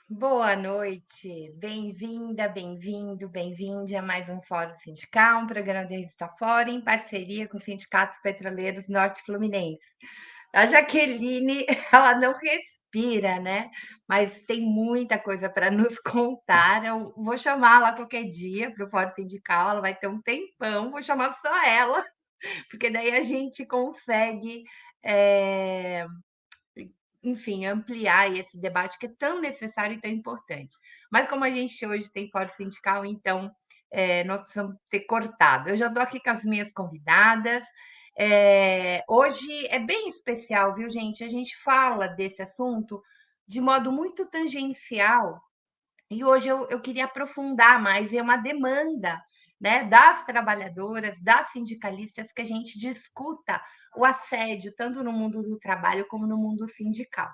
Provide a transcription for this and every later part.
Boa noite, bem-vinda, bem-vindo, bem-vinde a mais um Fórum Sindical, um programa da Revista Fórum, em parceria com os sindicatos petroleiros Norte Fluminense. A Jaqueline, ela não respira, né? Mas tem muita coisa para nos contar. Eu vou chamá-la qualquer dia para o Fórum Sindical, ela vai ter um tempão, vou chamar só ela, porque daí a gente consegue. é, Enfim, ampliar esse debate que é tão necessário e tão importante. Mas como a gente hoje tem fórum sindical, então nós precisamos ter cortado. Eu já estou aqui com as minhas convidadas. Hoje é bem especial, viu, gente? A gente fala desse assunto de modo muito tangencial, e hoje eu queria aprofundar mais, é uma demanda, né, das trabalhadoras, das sindicalistas, que a gente discuta o assédio, tanto no mundo do trabalho como no mundo sindical.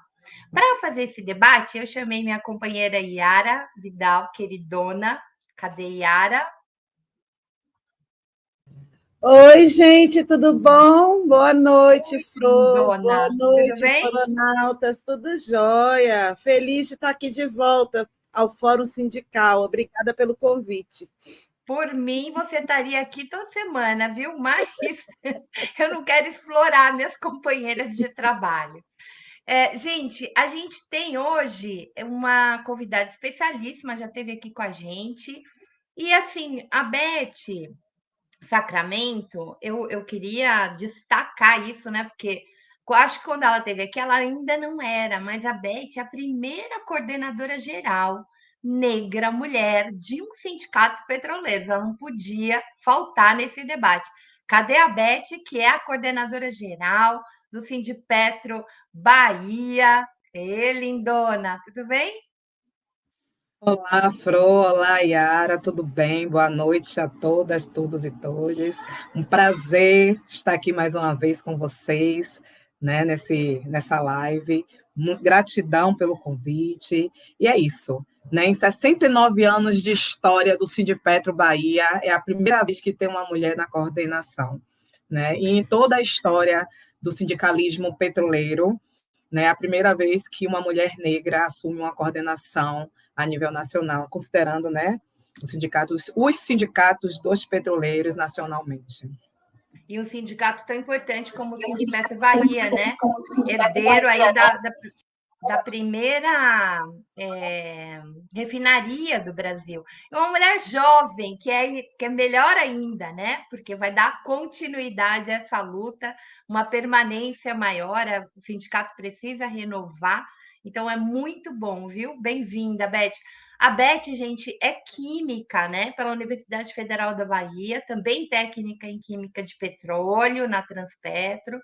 Para fazer esse debate, eu chamei minha companheira Yara Vidal, queridona. Cadê Yara? Oi, gente, tudo bom? Boa noite, Flor. Boa Lindona, tudo noite, bem? foronautas. Tudo jóia. Feliz de estar aqui de volta ao Fórum Sindical. Obrigada pelo convite. Por mim, você estaria aqui toda semana, viu? Mas eu não quero explorar minhas companheiras de trabalho. Gente, a gente tem hoje uma convidada especialíssima, já esteve aqui com a gente. E assim, a Beth Sacramento, eu queria destacar isso, né? Porque eu acho que quando ela esteve aqui, ela ainda não era, mas a Beth é a primeira coordenadora geral negra, mulher, de um sindicato petroleiro. Ela não podia faltar nesse debate. Cadê a Beth, que é a coordenadora geral do Sindipetro Bahia? Ê, lindona, tudo bem? Olá, Fro, olá, Yara, tudo bem? Boa noite a todas, todos e todas. Um prazer estar aqui mais uma vez com vocês, né, nessa live. Gratidão pelo convite. E é isso, né? Em 69 anos de história do Sindipetro Bahia, é a primeira vez que tem uma mulher na coordenação, né? E em toda a história do sindicalismo petroleiro, né, é a primeira vez que uma mulher negra assume uma coordenação a nível nacional, considerando, né, os sindicatos dos petroleiros nacionalmente. E um sindicato tão importante como o Sindipetro Bahia, né? Herdeiro aí da primeira refinaria do Brasil. É uma mulher jovem, que é melhor ainda, né? Porque vai dar continuidade a essa luta, uma permanência maior. O sindicato precisa renovar. Então é muito bom, viu? Bem-vinda, Beth. A Beth, gente, é química, né? Pela Universidade Federal da Bahia, também técnica em química de petróleo na Transpetro.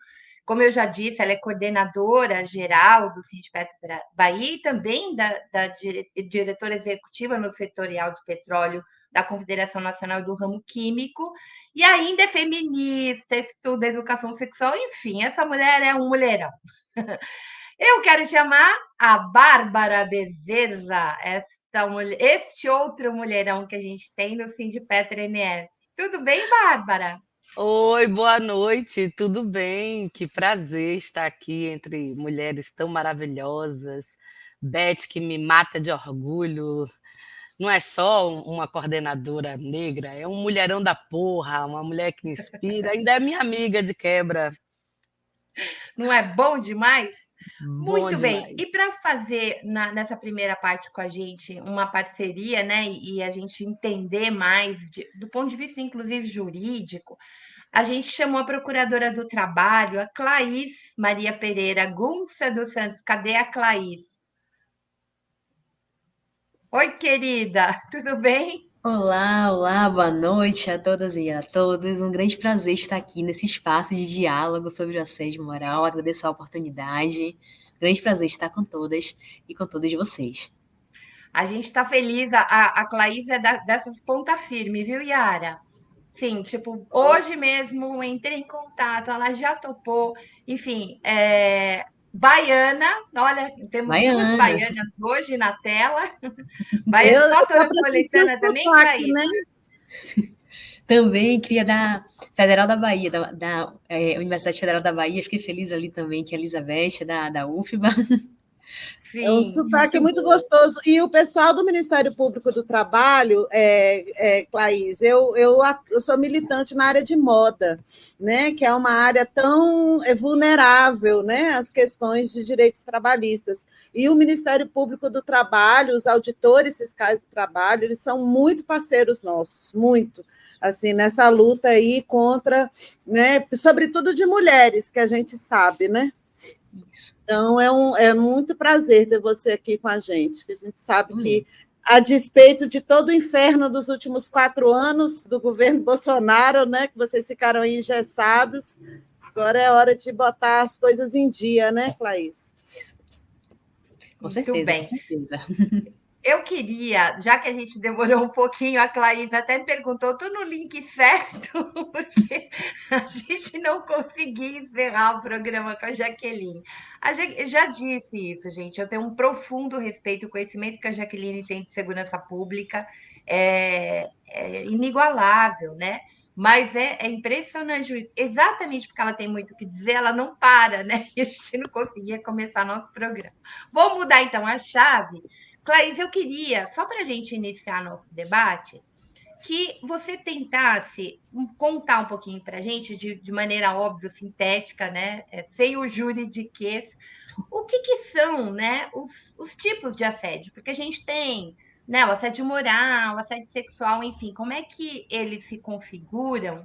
Como eu já disse, ela é coordenadora geral do Sindipetro Bahia e também da diretora executiva no setorial de petróleo da Confederação Nacional do Ramo Químico, e ainda é feminista, estuda educação sexual, enfim, essa mulher é um mulherão. Eu quero chamar a Bárbara Bezerra, este outro mulherão que a gente tem no Sindipetro NF. Tudo bem, Bárbara? Oi, boa noite, tudo bem? Que prazer estar aqui entre mulheres tão maravilhosas. Beth, que me mata de orgulho. Não é só uma coordenadora negra, é um mulherão da porra, uma mulher que inspira, ainda é minha amiga de quebra. Não é bom demais? Bom Muito bem. demais. E para fazer nessa primeira parte com a gente uma parceria, né, e a gente entender mais do ponto de vista, inclusive, jurídico, a gente chamou a procuradora do trabalho, a Claís Maria Pereira Gunça dos Santos. Cadê a Claís? Oi, querida, tudo bem? Olá, olá, boa noite a todas e a todos. Um grande prazer estar aqui nesse espaço de diálogo sobre o assédio moral. Agradeço a oportunidade. Grande prazer estar com todas e com todos vocês. A gente está feliz, a Claís é dessas ponta firme, viu, Yara? Sim, tipo, hoje mesmo entrei em contato, ela já topou, enfim, baiana, olha, temos duas Baiana. baianas hoje na tela, Eu baiana, só dá para sentir o Torrespolitana também, sotaque, Claís? né? Também queria da Federal da Bahia, da Universidade Federal da Bahia. Fiquei feliz ali também que a Elizabeth, da UFBA. É um Sim, sotaque muito bom. gostoso. E o pessoal do Ministério Público do Trabalho, Claís, eu sou militante na área de moda, né, que é uma área tão vulnerável, né, às questões de direitos trabalhistas. E o Ministério Público do Trabalho, os auditores fiscais do trabalho, eles são muito parceiros nossos, muito, assim, nessa luta aí contra, né, sobretudo de mulheres, que a gente sabe, né? Então, é muito prazer ter você aqui com a gente, que a gente sabe que, a despeito de todo o inferno dos últimos 4 anos do governo Bolsonaro, né, que vocês ficaram aí engessados, agora é hora de botar as coisas em dia, né, Claís? Com Muito certeza, bem. com certeza. Eu queria, já que a gente demorou um pouquinho, a Claís até me perguntou, estou no link certo? Porque a gente não conseguia encerrar o programa com a Jaqueline. Eu já disse isso, gente, eu tenho um profundo respeito e conhecimento que a Jaqueline tem de segurança pública, é inigualável, né? Mas é impressionante, exatamente porque ela tem muito o que dizer, ela não para, né? E a gente não conseguia começar nosso programa. Vou mudar então a chave. Claís, eu queria, só para a gente iniciar nosso debate, que você tentasse contar um pouquinho para a gente, de maneira óbvia, sintética, né? Sem o juridiquês, o que são, né, os tipos de assédio, porque a gente tem, né, o assédio moral, o assédio sexual, enfim, como é que eles se configuram,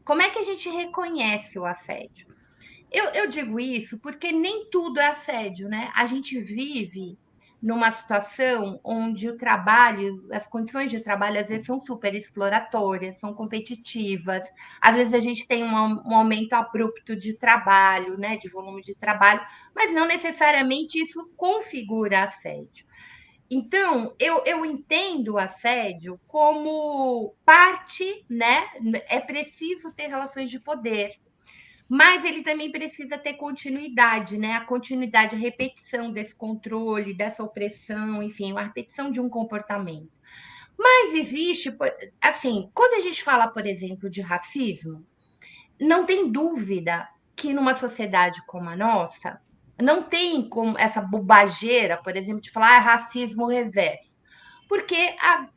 como é que a gente reconhece o assédio? Eu digo isso porque nem tudo é assédio, né? A gente vive numa situação onde o trabalho, as condições de trabalho, às vezes são super exploratórias, são competitivas, às vezes a gente tem um aumento abrupto de trabalho, né, de volume de trabalho, mas não necessariamente isso configura assédio. Então, eu entendo o assédio como parte, né? É preciso ter relações de poder, mas ele também precisa ter continuidade, né? A continuidade, a repetição desse controle, dessa opressão, enfim, a repetição de um comportamento. Mas existe, assim, quando a gente fala, por exemplo, de racismo, não tem dúvida que numa sociedade como a nossa, não tem como essa bobageira, por exemplo, de falar racismo reverso. Porque a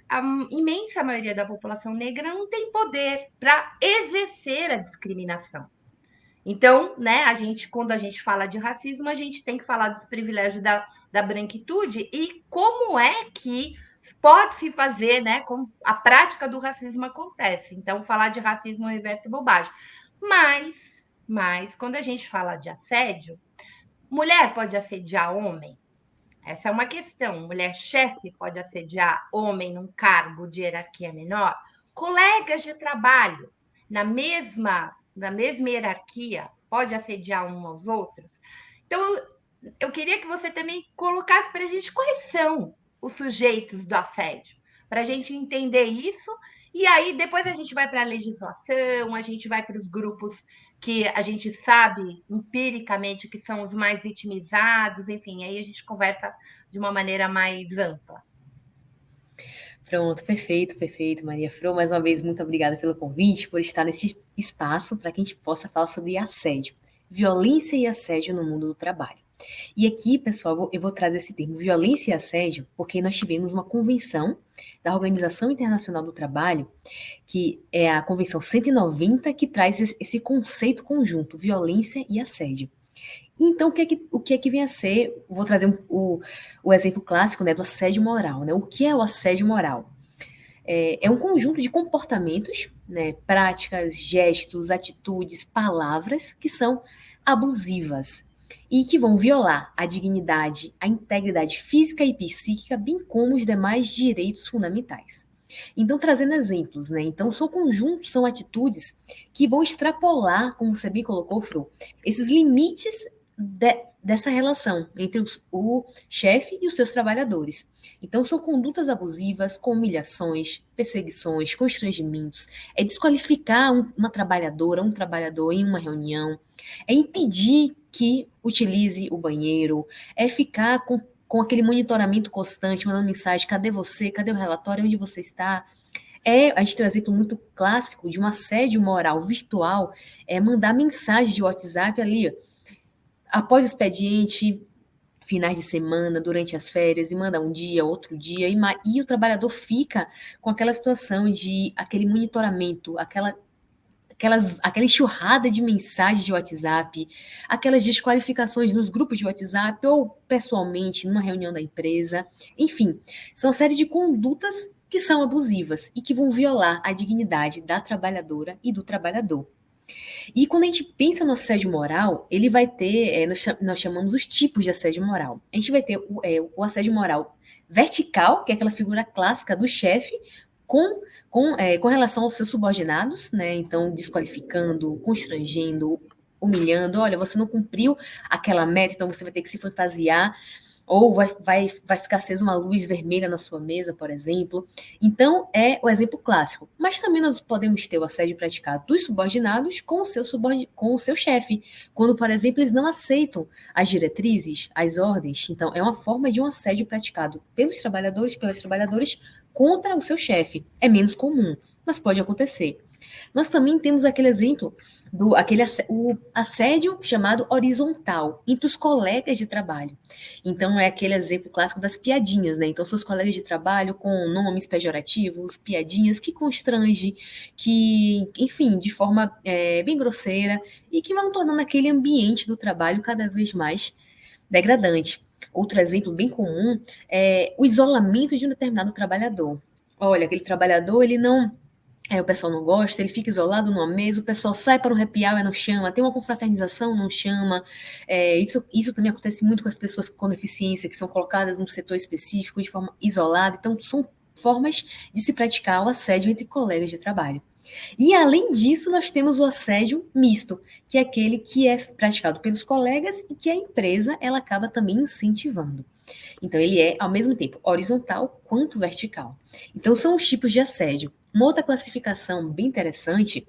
imensa maioria da população negra não tem poder para exercer a discriminação. Então, né, quando a gente fala de racismo, a gente tem que falar dos privilégios da branquitude e como é que pode se fazer, né, como a prática do racismo acontece. Então, falar de racismo reverso é bobagem. Mas, quando a gente fala de assédio, mulher pode assediar homem? Essa é uma questão. Mulher chefe pode assediar homem num cargo de hierarquia menor? Colegas de trabalho na mesma hierarquia pode assediar uns aos outros? Então, eu queria que você também colocasse para a gente quais são os sujeitos do assédio, para a gente entender isso. E aí, depois a gente vai para a legislação, a gente vai para os grupos que a gente sabe empiricamente que são os mais vitimizados, enfim, aí a gente conversa de uma maneira mais ampla. Pronto, perfeito, perfeito, Maria Fro. Mais uma vez, muito obrigada pelo convite, por estar nesse espaço para que a gente possa falar sobre assédio, violência e assédio no mundo do trabalho. E aqui, pessoal, eu vou trazer esse termo violência e assédio, porque nós tivemos uma convenção da Organização Internacional do Trabalho, que é a Convenção 190, que traz esse conceito conjunto, violência e assédio. Então, o que é que vem a ser? Vou trazer o exemplo clássico, né, do assédio moral. Né? O que é o assédio moral? É um conjunto de comportamentos, né, práticas, gestos, atitudes, palavras que são abusivas e que vão violar a dignidade, a integridade física e psíquica, bem como os demais direitos fundamentais. Então, trazendo exemplos, né? Então, são atitudes que vão extrapolar, como você bem colocou, Fro, esses limites dessa relação entre o chefe e os seus trabalhadores. Então, são condutas abusivas, com humilhações, perseguições, constrangimentos, é desqualificar uma trabalhadora, um trabalhador em uma reunião, é impedir que utilize o banheiro, é ficar com aquele monitoramento constante, mandando mensagem, cadê você, cadê o relatório, onde você está? A gente tem um exemplo muito clássico de um assédio moral virtual, mandar mensagem de WhatsApp ali, após o expediente, finais de semana, durante as férias, e manda um dia, outro dia, e o trabalhador fica com aquela situação de aquele monitoramento, aquela enxurrada de mensagens de WhatsApp, aquelas desqualificações nos grupos de WhatsApp ou pessoalmente numa reunião da empresa. Enfim, são uma série de condutas que são abusivas e que vão violar a dignidade da trabalhadora e do trabalhador. E quando a gente pensa no assédio moral, ele vai ter, nós chamamos os tipos de assédio moral. A gente vai ter o assédio moral vertical, que é aquela figura clássica do chefe, com relação aos seus subordinados, né? Então, desqualificando, constrangendo, humilhando. Olha, você não cumpriu aquela meta, então você vai ter que se fantasiar, ou vai ficar acesa uma luz vermelha na sua mesa, por exemplo. Então, é o exemplo clássico. Mas também nós podemos ter o assédio praticado dos subordinados com o seu chefe, quando, por exemplo, eles não aceitam as diretrizes, as ordens. Então, é uma forma de um assédio praticado pelos trabalhadores, pelas trabalhadoras, contra o seu chefe. É menos comum, mas pode acontecer. Nós também temos aquele exemplo o assédio chamado horizontal entre os colegas de trabalho. Então, é aquele exemplo clássico das piadinhas, né? Então, seus colegas de trabalho com nomes pejorativos, piadinhas que constrangem, que, enfim, de forma bem grosseira e que vão tornando aquele ambiente do trabalho cada vez mais degradante. Outro exemplo bem comum é o isolamento de um determinado trabalhador. Olha, aquele trabalhador, ele não... o pessoal não gosta, ele fica isolado numa mesa, o pessoal sai para um happy hour e não chama, tem uma confraternização, não chama. Isso também acontece muito com as pessoas com deficiência, que são colocadas num setor específico de forma isolada. Então, são formas de se praticar o assédio entre colegas de trabalho. E, além disso, nós temos o assédio misto, que é aquele que é praticado pelos colegas e que a empresa ela acaba também incentivando. Então, ele é, ao mesmo tempo, horizontal quanto vertical. Então, são os tipos de assédio. Uma outra classificação bem interessante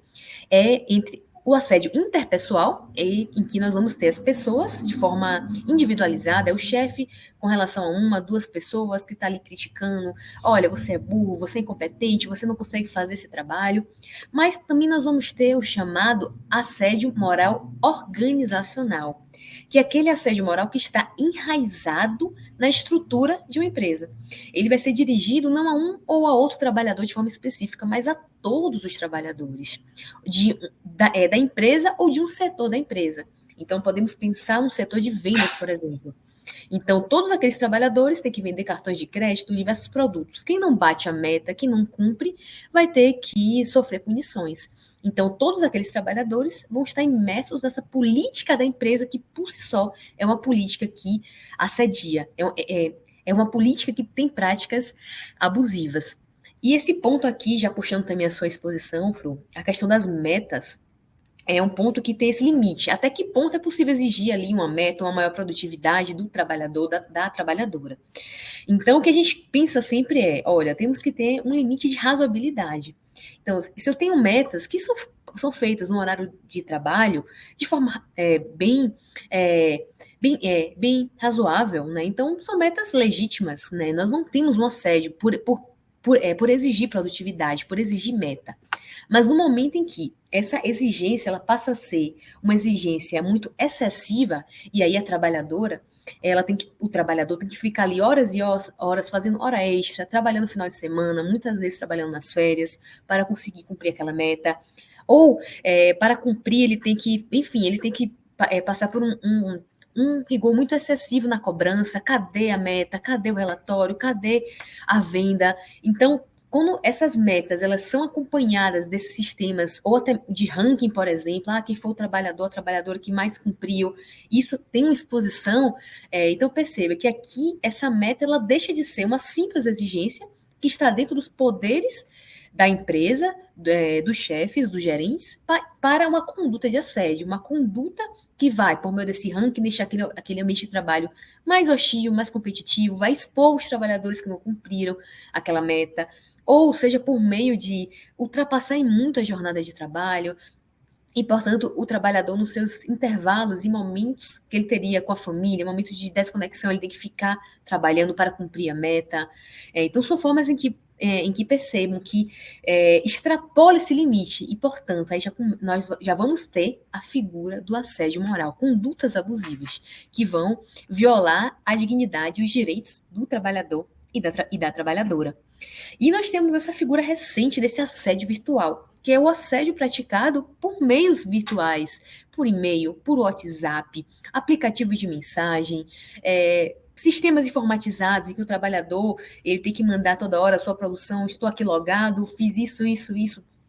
é entre o assédio interpessoal, em que nós vamos ter as pessoas de forma individualizada, é o chefe com relação a uma, duas pessoas que está ali criticando, olha, você é burro, você é incompetente, você não consegue fazer esse trabalho. Mas também nós vamos ter o chamado assédio moral organizacional, que é aquele assédio moral que está enraizado na estrutura de uma empresa. Ele vai ser dirigido não a um ou a outro trabalhador de forma específica, mas a todos os trabalhadores da empresa ou de um setor da empresa. Então, podemos pensar no setor de vendas, por exemplo. Então, todos aqueles trabalhadores têm que vender cartões de crédito, diversos produtos. Quem não bate a meta, quem não cumpre, vai ter que sofrer punições. Então, todos aqueles trabalhadores vão estar imersos nessa política da empresa, que, por si só, é uma política que assedia, é uma política que tem práticas abusivas. E esse ponto aqui, já puxando também a sua exposição, Fru, a questão das metas, é um ponto que tem esse limite. Até que ponto é possível exigir ali uma meta, uma maior produtividade do trabalhador, da trabalhadora? Então, o que a gente pensa sempre é, olha, temos que ter um limite de razoabilidade. Então, se eu tenho metas que são feitas no horário de trabalho de forma bem razoável, né? Então, são metas legítimas, né? Nós não temos um assédio por exigir produtividade, por exigir meta. Mas no momento em que essa exigência ela passa a ser uma exigência muito excessiva, e aí a trabalhadora, o trabalhador tem que ficar ali horas e horas fazendo hora extra, trabalhando no final de semana, muitas vezes trabalhando nas férias, para conseguir cumprir aquela meta. Ou, para cumprir, ele tem que passar por um rigor muito excessivo na cobrança. Cadê a meta? Cadê o relatório? Cadê a venda? Então, quando essas metas elas são acompanhadas desses sistemas, ou até de ranking, por exemplo, quem foi o trabalhador, a trabalhadora que mais cumpriu, isso tem uma exposição, então perceba que aqui essa meta ela deixa de ser uma simples exigência que está dentro dos poderes da empresa, dos chefes, dos gerentes, para uma conduta de assédio, uma conduta que vai, por meio desse ranking, deixar aquele ambiente de trabalho mais hostil, mais competitivo, vai expor os trabalhadores que não cumpriram aquela meta, ou seja, por meio de ultrapassar em muito a jornada de trabalho, e, portanto, o trabalhador, nos seus intervalos e momentos que ele teria com a família, momentos de desconexão, ele tem que ficar trabalhando para cumprir a meta. Então, são formas em que em que percebam que extrapola esse limite e, portanto, aí nós já vamos ter a figura do assédio moral, condutas abusivas que vão violar a dignidade e os direitos do trabalhador e da trabalhadora. E nós temos essa figura recente desse assédio virtual, que é o assédio praticado por meios virtuais, por e-mail, por WhatsApp, aplicativos de mensagem, sistemas informatizados em que o trabalhador ele tem que mandar toda hora a sua produção, estou aqui logado, fiz isso,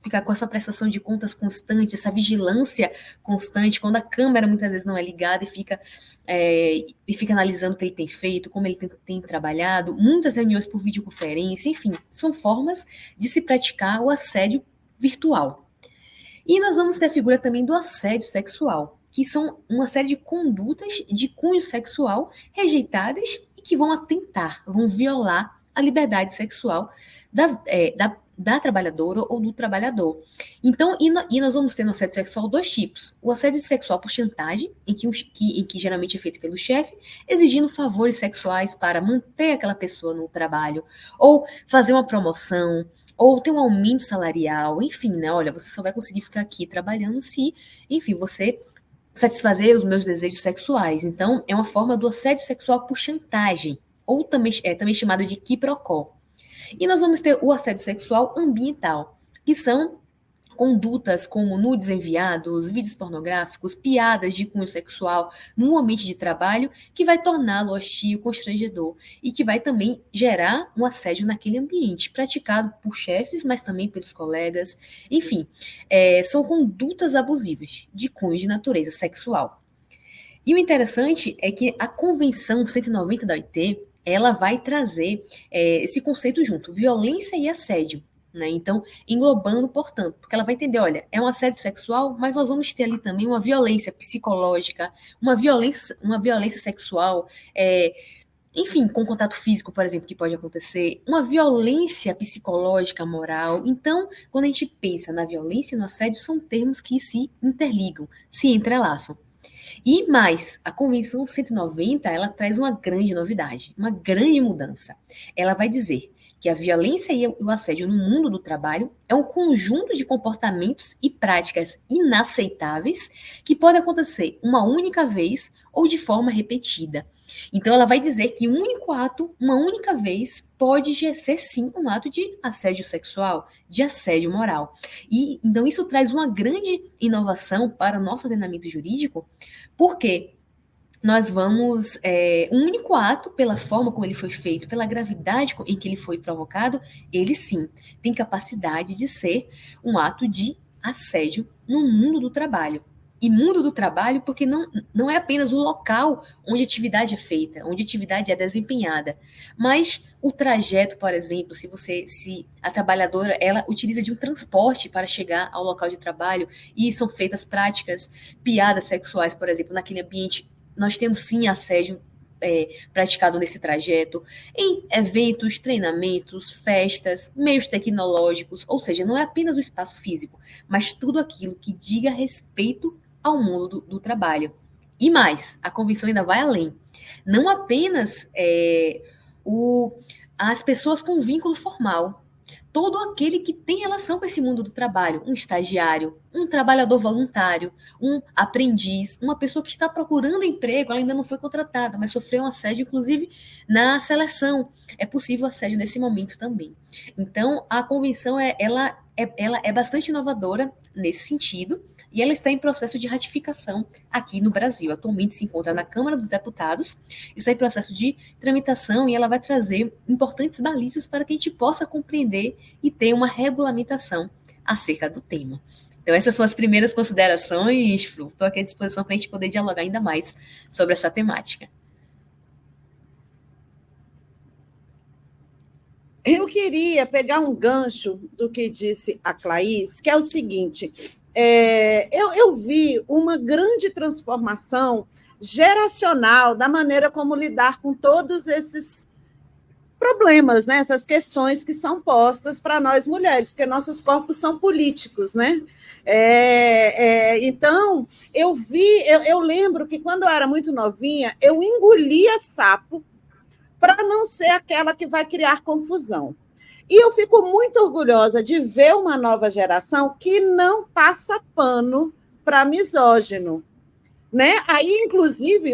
fica com essa prestação de contas constante, essa vigilância constante, quando a câmera muitas vezes não é ligada e fica analisando o que ele tem feito, como ele tem trabalhado, muitas reuniões por videoconferência, enfim, são formas de se praticar o assédio virtual. E nós vamos ter a figura também do assédio sexual, que são uma série de condutas de cunho sexual rejeitadas e que vão atentar, vão violar a liberdade sexual da trabalhadora ou do trabalhador. Então, e nós vamos ter no assédio sexual 2 tipos. O assédio sexual por chantagem, em que geralmente é feito pelo chefe, exigindo favores sexuais para manter aquela pessoa no trabalho, ou fazer uma promoção, ou ter um aumento salarial, enfim, né? Olha, você só vai conseguir ficar aqui trabalhando se, enfim, você satisfazer os meus desejos sexuais. Então, é uma forma do assédio sexual por chantagem, ou também chamado de quiprocó. E nós vamos ter o assédio sexual ambiental, que são condutas como nudes enviados, vídeos pornográficos, piadas de cunho sexual no ambiente de trabalho, que vai torná-lo hostil, constrangedor, e que vai também gerar um assédio naquele ambiente, praticado por chefes, mas também pelos colegas. Enfim, são condutas abusivas de cunho de natureza sexual. E o interessante é que a Convenção 190 da OIT, ela vai trazer esse conceito junto, violência e assédio, né? Então, englobando, portanto, porque ela vai entender, olha, é um assédio sexual, mas nós vamos ter ali também uma violência psicológica, uma violência sexual, enfim, com contato físico, por exemplo, que pode acontecer, uma violência psicológica, moral. Então, quando a gente pensa na violência e no assédio, são termos que se interligam, se entrelaçam. E mais, a Convenção 190, ela traz uma grande novidade, uma grande mudança. Ela vai dizer que a violência e o assédio no mundo do trabalho é um conjunto de comportamentos e práticas inaceitáveis que pode acontecer uma única vez ou de forma repetida. Então, ela vai dizer que um único ato, uma única vez, pode ser sim um ato de assédio sexual, de assédio moral. E então isso traz uma grande inovação para o nosso ordenamento jurídico, porque nós vamos, um único ato, pela forma como ele foi feito, pela gravidade em que ele foi provocado, ele sim tem capacidade de ser um ato de assédio no mundo do trabalho. E mundo do trabalho porque não é apenas o local onde a atividade é feita, onde a atividade é desempenhada, mas o trajeto, por exemplo, se a trabalhadora ela utiliza de um transporte para chegar ao local de trabalho e são feitas práticas, piadas sexuais, por exemplo, naquele ambiente, nós temos sim assédio praticado nesse trajeto, em eventos, treinamentos, festas, meios tecnológicos, ou seja, não é apenas o espaço físico, mas tudo aquilo que diga respeito ao mundo do trabalho. E mais, a convenção ainda vai além. Não apenas as pessoas com vínculo formal, todo aquele que tem relação com esse mundo do trabalho, um estagiário, um trabalhador voluntário, um aprendiz, uma pessoa que está procurando emprego, ela ainda não foi contratada, mas sofreu um assédio, inclusive, na seleção. É possível assédio nesse momento também. Então, a convenção ela é bastante inovadora nesse sentido, e ela está em processo de ratificação aqui no Brasil. Atualmente se encontra na Câmara dos Deputados, está em processo de tramitação e ela vai trazer importantes balizas para que a gente possa compreender e ter uma regulamentação acerca do tema. Então, essas são as primeiras considerações, Flu. Estou aqui à disposição para a gente poder dialogar ainda mais sobre essa temática. Eu queria pegar um gancho do que disse a Claís, que é o seguinte: eu vi uma grande transformação geracional da maneira como lidar com todos esses problemas, né? Essas questões que são postas para nós mulheres, porque nossos corpos são políticos, né? Então, eu lembro que quando eu era muito novinha, eu engolia sapo para não ser aquela que vai criar confusão. E eu fico muito orgulhosa de ver uma nova geração que não passa pano para misógino. Né? Aí, inclusive,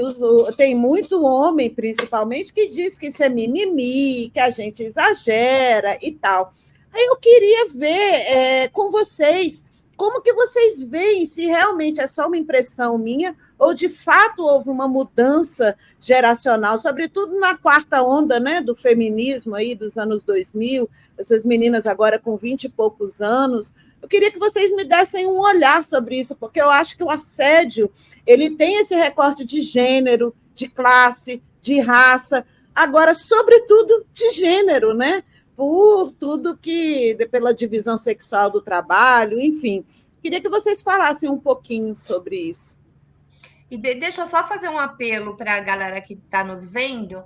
tem muito homem, principalmente, que diz que isso é mimimi, que a gente exagera e tal. Aí eu queria ver com vocês como que vocês veem se realmente é só uma impressão minha ou de fato houve uma mudança geracional, sobretudo na quarta onda, né, do feminismo aí dos anos 2000, essas meninas agora com 20 e poucos anos. Eu queria que vocês me dessem um olhar sobre isso, porque eu acho que o assédio ele tem esse recorte de gênero, de classe, de raça, agora, sobretudo, de gênero, né? Por tudo que, pela divisão sexual do trabalho, enfim. Queria que vocês falassem um pouquinho sobre isso. E deixa eu só fazer um apelo para a galera que está nos vendo.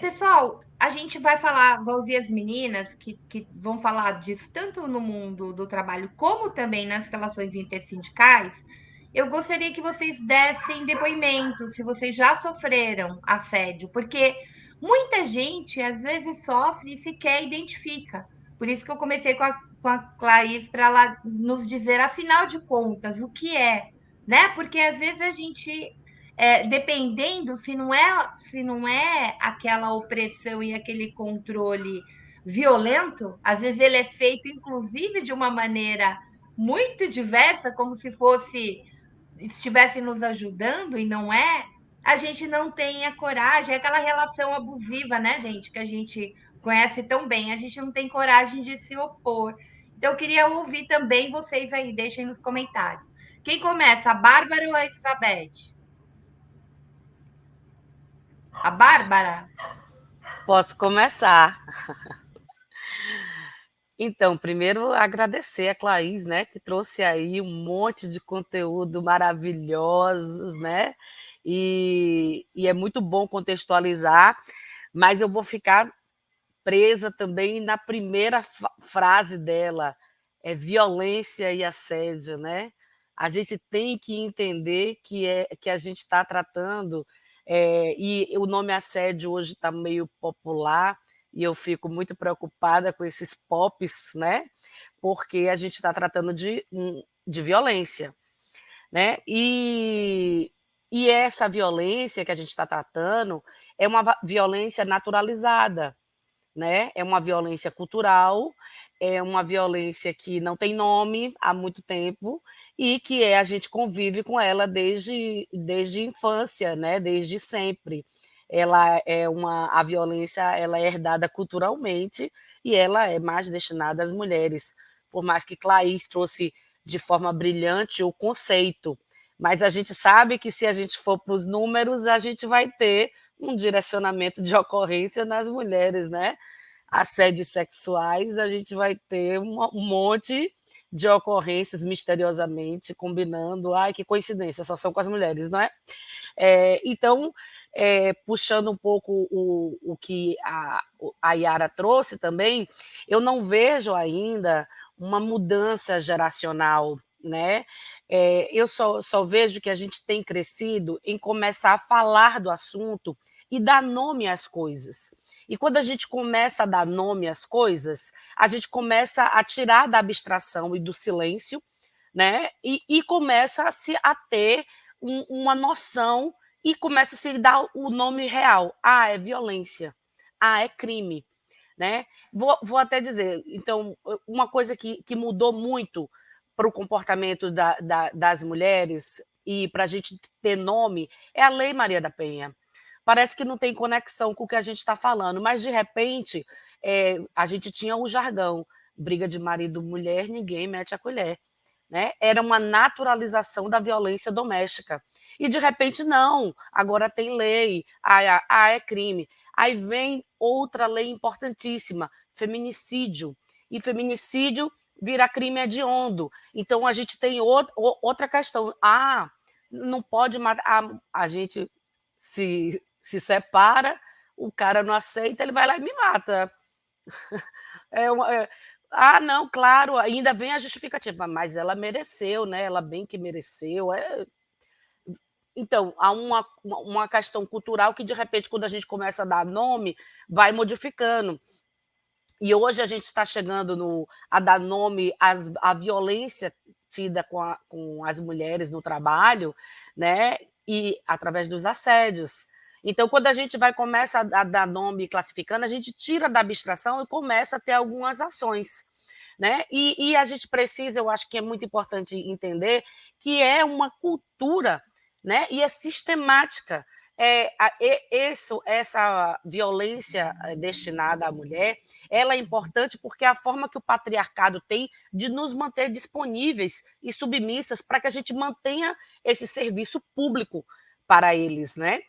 Pessoal, a gente vai ouvir as meninas que vão falar disso tanto no mundo do trabalho como também nas relações intersindicais. Eu gostaria que vocês dessem depoimento se vocês já sofreram assédio, porque muita gente às vezes sofre e sequer identifica. Por isso que eu comecei com a Clarice para ela nos dizer, afinal de contas, o que é, né? Porque às vezes a gente, dependendo se não é aquela opressão e aquele controle violento, às vezes ele é feito inclusive de uma maneira muito diversa, como se estivesse nos ajudando e não é, a gente não tem a coragem, é aquela relação abusiva, né, gente, que a gente conhece tão bem, a gente não tem coragem de se opor. Então, eu queria ouvir também vocês aí, deixem nos comentários. Quem começa, a Bárbara ou a Elizabeth? A Bárbara? Posso começar. Então, primeiro agradecer a Claís, né, que trouxe aí um monte de conteúdo maravilhosos, né? E é muito bom contextualizar, mas eu vou ficar presa também na primeira frase dela, é violência e assédio, né? A gente tem que entender que a gente está tratando, e o nome assédio hoje está meio popular, e eu fico muito preocupada com esses pops, né? Porque a gente está tratando de violência, né? E essa violência que a gente está tratando é uma violência naturalizada, né? É uma violência cultural, é uma violência que não tem nome há muito tempo e que a gente convive com ela desde a infância, né? Desde sempre. A violência ela é herdada culturalmente e ela é mais destinada às mulheres, por mais que Claís trouxe de forma brilhante o conceito, mas a gente sabe que se a gente for para os números, a gente vai ter um direcionamento de ocorrência nas mulheres, né? Assédios sexuais, a gente vai ter um monte de ocorrências misteriosamente combinando. Ai, que coincidência, só são com as mulheres, não é? Então, puxando um pouco o que a Yara trouxe também, eu não vejo ainda uma mudança geracional, né? Eu só vejo que a gente tem crescido em começar a falar do assunto e dar nome às coisas. E quando a gente começa a dar nome às coisas, a gente começa a tirar da abstração e do silêncio, né? E começa a ter uma noção e começa a se dar o nome real. Ah, é violência. Ah, é crime. Né? Vou até dizer, então, uma coisa que mudou muito para o comportamento das mulheres e para a gente ter nome é a Lei Maria da Penha. Parece que não tem conexão com o que a gente está falando, mas de repente a gente tinha o jargão, briga de marido-mulher, ninguém mete a colher. Né? Era uma naturalização da violência doméstica. E de repente, não, agora tem lei, é crime. Aí vem outra lei importantíssima, feminicídio. E feminicídio vira crime hediondo. Então a gente tem outra questão. Não pode matar. A gente se separa, o cara não aceita, ele vai lá e me mata. Não, claro, ainda vem a justificativa, mas ela mereceu, né? Ela bem que mereceu. Então, há uma questão cultural que, de repente, quando a gente começa a dar nome, vai modificando. E hoje a gente está chegando a dar nome à violência tida com as mulheres no trabalho, né? E através dos assédios. Então, quando a gente começa a dar nome classificando, a gente tira da abstração e começa a ter algumas ações. Né? E a gente precisa, eu acho que é muito importante entender que é uma cultura, né? E é sistemática. Essa violência destinada à mulher, ela é importante porque é a forma que o patriarcado tem de nos manter disponíveis e submissas para que a gente mantenha esse serviço público para eles, né?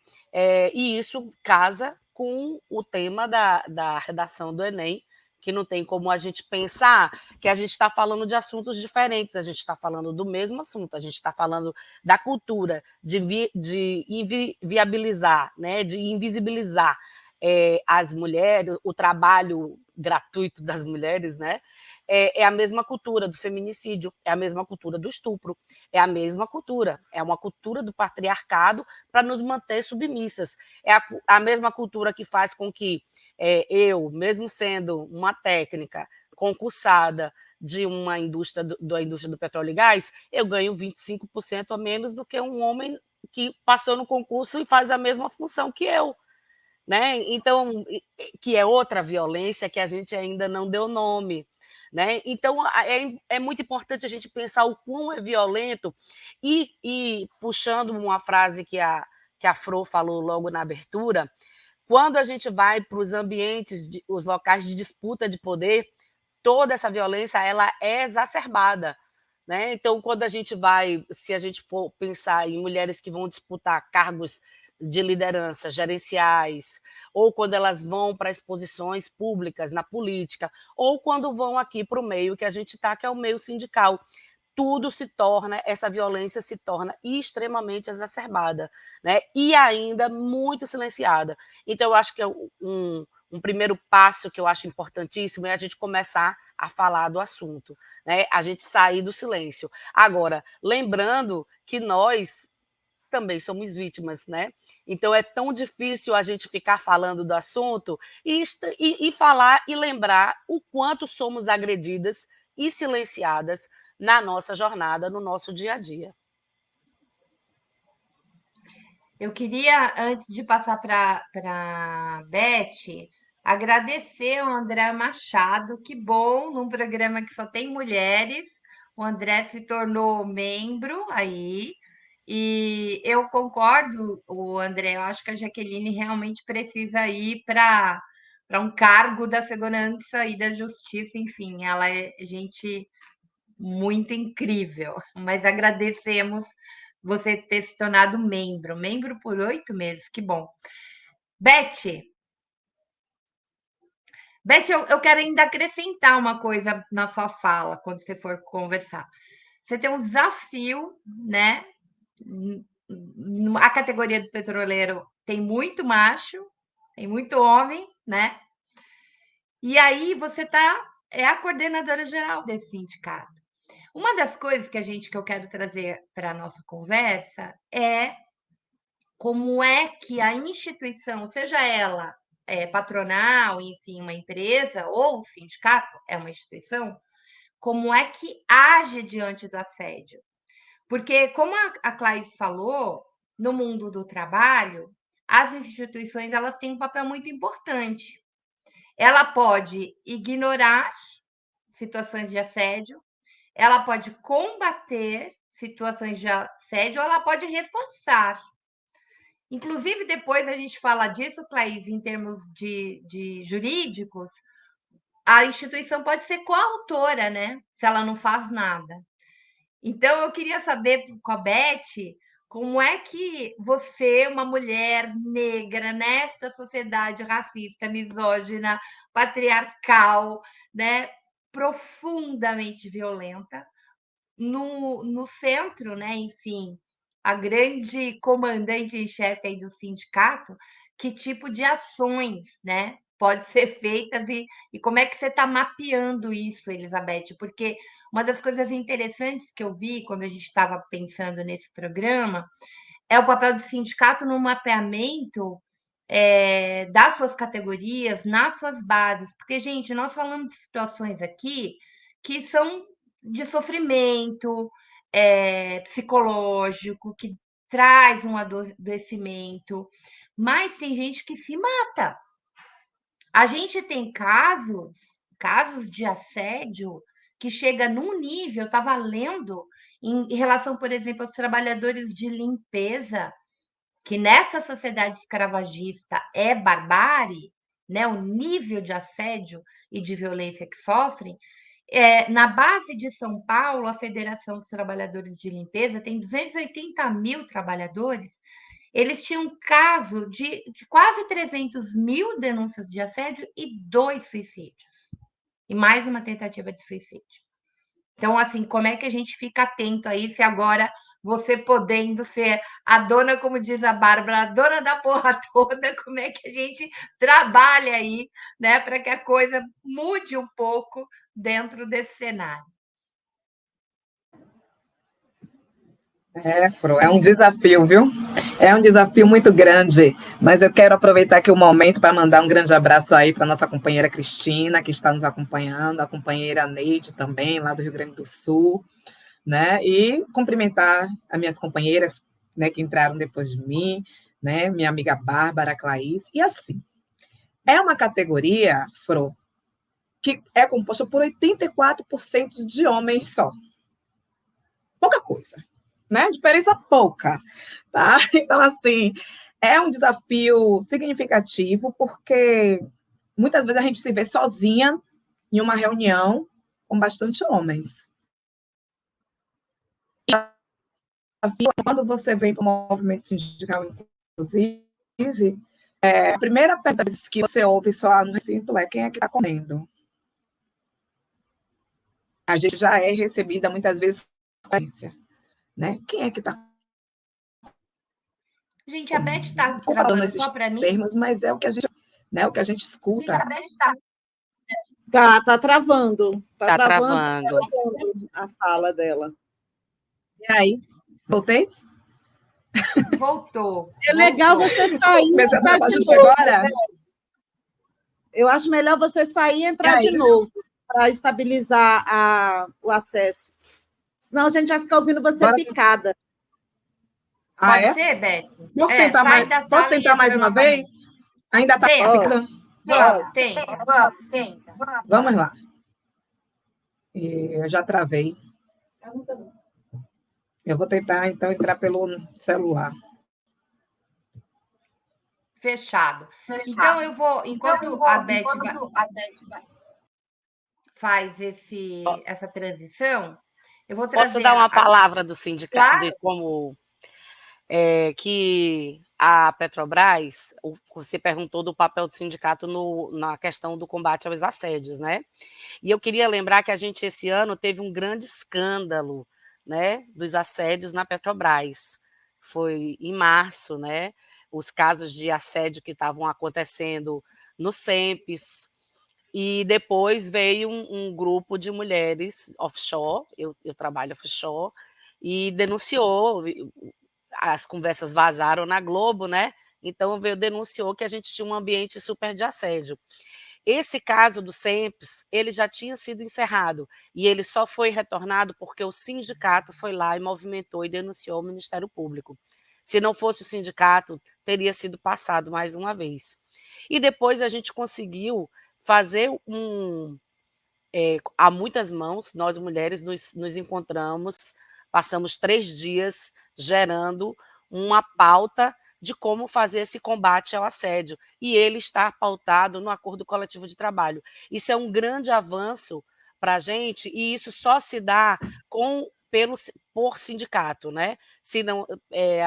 E isso casa com o tema da redação do Enem, que não tem como a gente pensar que a gente está falando de assuntos diferentes, a gente está falando do mesmo assunto, a gente está falando da cultura, de viabilizar, né, de invisibilizar as mulheres, o trabalho gratuito das mulheres, né? É a mesma cultura do feminicídio, é a mesma cultura do estupro, é a mesma cultura, é uma cultura do patriarcado para nos manter submissas, é a mesma cultura que faz com que eu, mesmo sendo uma técnica concursada de uma indústria da indústria do petróleo e gás, eu ganho 25% a menos do que um homem que passou no concurso e faz a mesma função que eu. Né? Então, que é outra violência que a gente ainda não deu nome. Né? Então, é muito importante a gente pensar o quão é violento e puxando uma frase que a Fro falou logo na abertura, quando a gente vai para os ambientes, os locais de disputa de poder, toda essa violência ela é exacerbada. Né? Então, quando a gente se a gente for pensar em mulheres que vão disputar cargos de liderança, gerenciais, ou quando elas vão para exposições públicas na política, ou quando vão aqui para o meio que a gente está, que é o meio sindical, essa violência se torna extremamente exacerbada, né? E ainda muito silenciada. Então, eu acho que um primeiro passo que eu acho importantíssimo é a gente começar a falar do assunto, né? A gente sair do silêncio. Agora, lembrando que nós também somos vítimas, né? Então é tão difícil a gente ficar falando do assunto e falar e lembrar o quanto somos agredidas e silenciadas na nossa jornada, no nosso dia a dia. Eu queria, antes de passar para a Beth, agradecer ao André Machado. Que bom, num programa que só tem mulheres, o André se tornou membro aí. E eu concordo, o André, eu acho que a Jaqueline realmente precisa ir para um cargo da segurança e da justiça, enfim, ela é gente muito incrível, mas agradecemos você ter se tornado membro por 8 meses, que bom. Beth, eu quero ainda acrescentar uma coisa na sua fala, quando você for conversar. Você tem um desafio, né? A categoria do petroleiro tem muito macho, tem muito homem, né? E aí você é a coordenadora geral desse sindicato. Uma das coisas que eu quero trazer para a nossa conversa é como é que a instituição, seja ela patronal, enfim, uma empresa, ou o sindicato é uma instituição, como é que age diante do assédio. Porque, como a Clarice falou, no mundo do trabalho, as instituições elas têm um papel muito importante. Ela pode ignorar situações de assédio, ela pode combater situações de assédio ou ela pode reforçar. Inclusive, depois a gente fala disso, Claís, em termos de jurídicos, a instituição pode ser coautora, né? Se ela não faz nada. Então, eu queria saber com a Beth como é que você, uma mulher negra, nesta sociedade racista, misógina, patriarcal, né, profundamente violenta, no centro, né, enfim, a grande comandante em chefe aí do sindicato, que tipo de ações, né, pode ser feitas e como é que você está mapeando isso, Elizabeth? Porque uma das coisas interessantes que eu vi quando a gente estava pensando nesse programa é o papel do sindicato no mapeamento das suas categorias nas suas bases. Porque, gente, nós falamos de situações aqui que são de sofrimento psicológico, que traz um adoecimento, mas tem gente que se mata. A gente tem casos de assédio que chega num nível, eu estava lendo, em relação, por exemplo, aos trabalhadores de limpeza, que nessa sociedade escravagista é barbárie, né? O nível de assédio e de violência que sofrem. Na base de São Paulo, a Federação dos Trabalhadores de Limpeza tem 280 mil trabalhadores. Eles tinham um caso de quase 300 mil denúncias de assédio e 2 suicídios. E mais uma tentativa de suicídio. Então, assim, como é que a gente fica atento a isso? E agora você podendo ser a dona, como diz a Bárbara, a dona da porra toda, como é que a gente trabalha aí, né, para que a coisa mude um pouco dentro desse cenário? Fro, é um desafio, viu? É um desafio muito grande, mas eu quero aproveitar aqui o momento para mandar um grande abraço aí para nossa companheira Cristina, que está nos acompanhando, a companheira Neide também, lá do Rio Grande do Sul, né? E cumprimentar as minhas companheiras, né, que entraram depois de mim, né? Minha amiga Bárbara, Claís, e assim, é uma categoria, Fro, que é composta por 84% de homens só. Pouca coisa, né? Diferença pouca, tá? Então, assim, é um desafio significativo, porque muitas vezes a gente se vê sozinha em uma reunião com bastante homens. Quando você vem para o movimento sindical, inclusive, a primeira pergunta que você ouve só no recinto é: quem é que está comendo? A gente já é recebida muitas vezes, né? Quem é que está Gente, a Beth está falando travando esses só para mim? termos, mas é o que a gente, né, o que a gente escuta. Gente, a Beth está. Tá travando. Tá travando travando. a fala dela. E aí, voltei? Voltou. É legal você sair e entrar de novo. Agora? Eu acho melhor você sair e entrar de novo, para estabilizar o acesso. Senão a gente vai ficar ouvindo você picada. Pode ser, Beth? Posso tentar mais uma vez? Ainda está picando? Tenta. Vamos lá. Eu já travei. Eu vou tentar, então, entrar pelo celular. Fechado. Então, eu vou, enquanto a Beth faz essa transição, eu vou trazer... Posso dar uma palavra do sindicato, claro, de como que a Petrobras, você perguntou do papel do sindicato na questão do combate aos assédios, né? E eu queria lembrar que a gente, esse ano, teve um grande escândalo, né, dos assédios na Petrobras. Foi em março, né? Os casos de assédio que estavam acontecendo no SEMPES, e depois veio um grupo de mulheres offshore, eu trabalho offshore, e denunciou, as conversas vazaram na Globo, né? Então denunciou que a gente tinha um ambiente super de assédio. Esse caso do SEMPES, ele já tinha sido encerrado, e ele só foi retornado porque o sindicato foi lá e movimentou e denunciou o Ministério Público. Se não fosse o sindicato, teria sido passado mais uma vez. E depois a gente conseguiu fazer a muitas mãos, nós mulheres nos encontramos, passamos 3 dias gerando uma pauta de como fazer esse combate ao assédio, e ele está pautado no acordo coletivo de trabalho. Isso é um grande avanço para a gente, e isso só se dá por sindicato, né? Se não,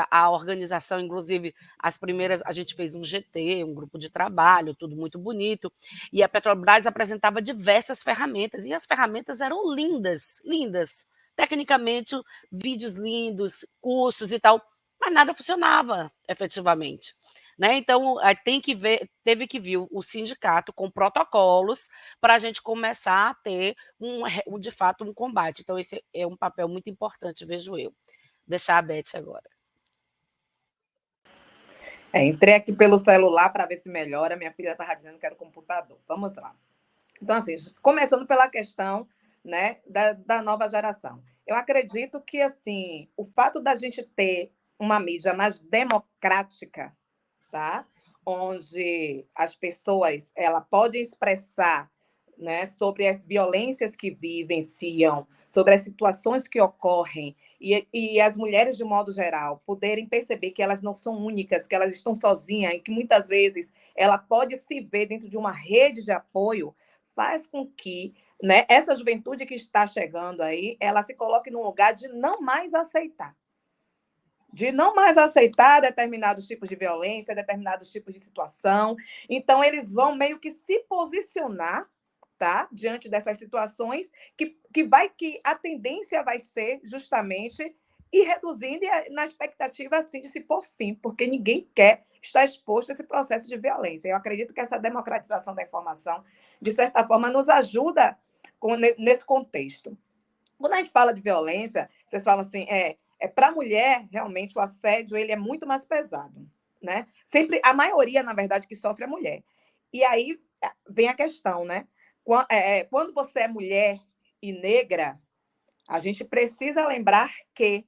a organização, inclusive, as primeiras, a gente fez um GT, um grupo de trabalho, tudo muito bonito, e a Petrobras apresentava diversas ferramentas, e as ferramentas eram lindas, lindas. Tecnicamente, vídeos lindos, cursos e tal, mas nada funcionava efetivamente. Né? Então, teve que vir o sindicato com protocolos para a gente começar a ter, de fato, um combate. Então, esse é um papel muito importante, vejo eu. Deixar a Beth agora. Entrei aqui pelo celular para ver se melhora. Minha filha estava dizendo que era o computador. Vamos lá. Então, assim, começando pela questão, né, da nova geração. Eu acredito que, assim, o fato da gente ter uma mídia mais democrática, tá? Onde as pessoas podem expressar, né, sobre as violências que vivenciam, sobre as situações que ocorrem, e as mulheres, de modo geral, poderem perceber que elas não são únicas, que elas estão sozinhas, e que muitas vezes ela pode se ver dentro de uma rede de apoio, faz com que, né, essa juventude que está chegando aí, ela se coloque num lugar de não mais aceitar. De não mais aceitar determinados tipos de violência, determinados tipos de situação. Então, eles vão meio que se posicionar, tá, diante dessas situações, que a tendência vai ser justamente ir reduzindo na expectativa assim, de se pôr fim, porque ninguém quer estar exposto a esse processo de violência. Eu acredito que essa democratização da informação, de certa forma, nos ajuda nesse contexto. Quando a gente fala de violência, vocês falam assim, para a mulher, realmente, o assédio ele é muito mais pesado, né? Sempre, a maioria, na verdade, que sofre é a mulher. E aí vem a questão, né? Quando você é mulher e negra, a gente precisa lembrar que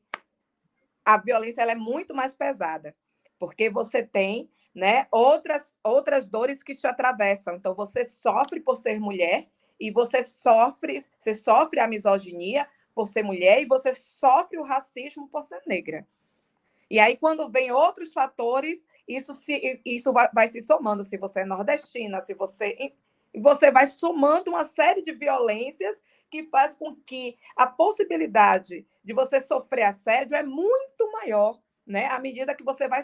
a violência ela é muito mais pesada, porque você tem, né, outras dores que te atravessam. Então, você sofre por ser mulher e você sofre a misoginia por ser mulher e você sofre o racismo por ser negra. E aí, quando vem outros fatores, isso vai se somando. Se você é nordestina, se você vai somando uma série de violências que faz com que a possibilidade de você sofrer assédio é muito maior, né? À medida que você vai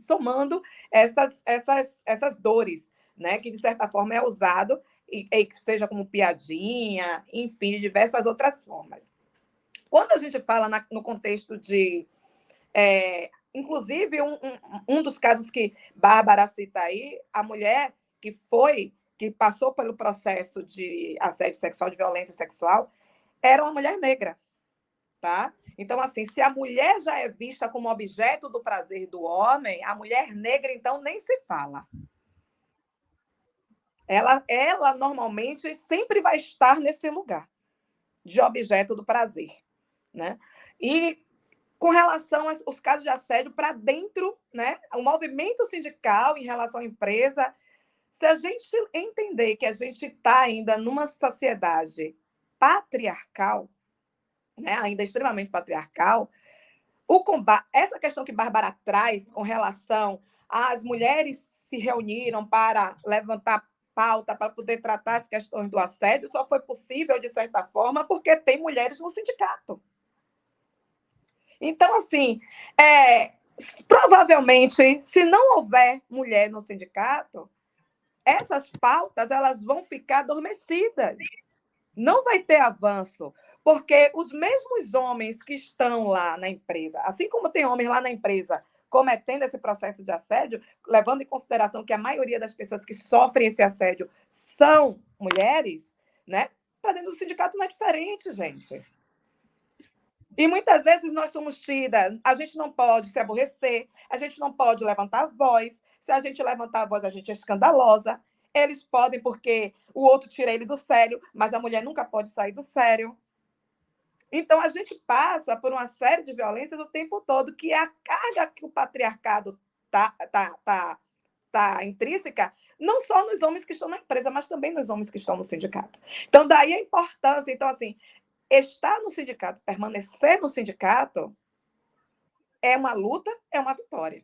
somando essas dores, né? Que, de certa forma, é usado, e seja como piadinha, enfim, de diversas outras formas. Quando a gente fala no contexto de... inclusive, um dos casos que Bárbara cita aí, a mulher que passou pelo processo de assédio sexual, de violência sexual, era uma mulher negra, tá? Então, assim, se a mulher já é vista como objeto do prazer do homem, a mulher negra, então, nem se fala. Ela normalmente sempre vai estar nesse lugar de objeto do prazer, né? E com relação aos casos de assédio para dentro, né? O movimento sindical em relação à empresa, se a gente entender que a gente está ainda numa sociedade patriarcal, né? Ainda extremamente patriarcal, essa questão que Bárbara traz com relação às mulheres se reuniram para levantar pauta, para poder tratar as questões do assédio, só foi possível, de certa forma, porque tem mulheres no sindicato. Então, assim, provavelmente, se não houver mulher no sindicato, essas pautas elas vão ficar adormecidas. Não vai ter avanço, porque os mesmos homens que estão lá na empresa, assim como tem homens lá na empresa cometendo esse processo de assédio, levando em consideração que a maioria das pessoas que sofrem esse assédio são mulheres, né? Para dentro do sindicato não é diferente, gente. E muitas vezes nós somos tidas, a gente não pode se aborrecer, a gente não pode levantar a voz. Se a gente levantar a voz, a gente é escandalosa. Eles podem porque o outro tira ele do sério, mas a mulher nunca pode sair do sério. Então, a gente passa por uma série de violências o tempo todo, que é a carga que o patriarcado tá intrínseca, não só nos homens que estão na empresa, mas também nos homens que estão no sindicato. Então, daí a importância. Então, assim, estar no sindicato, permanecer no sindicato, é uma luta, é uma vitória.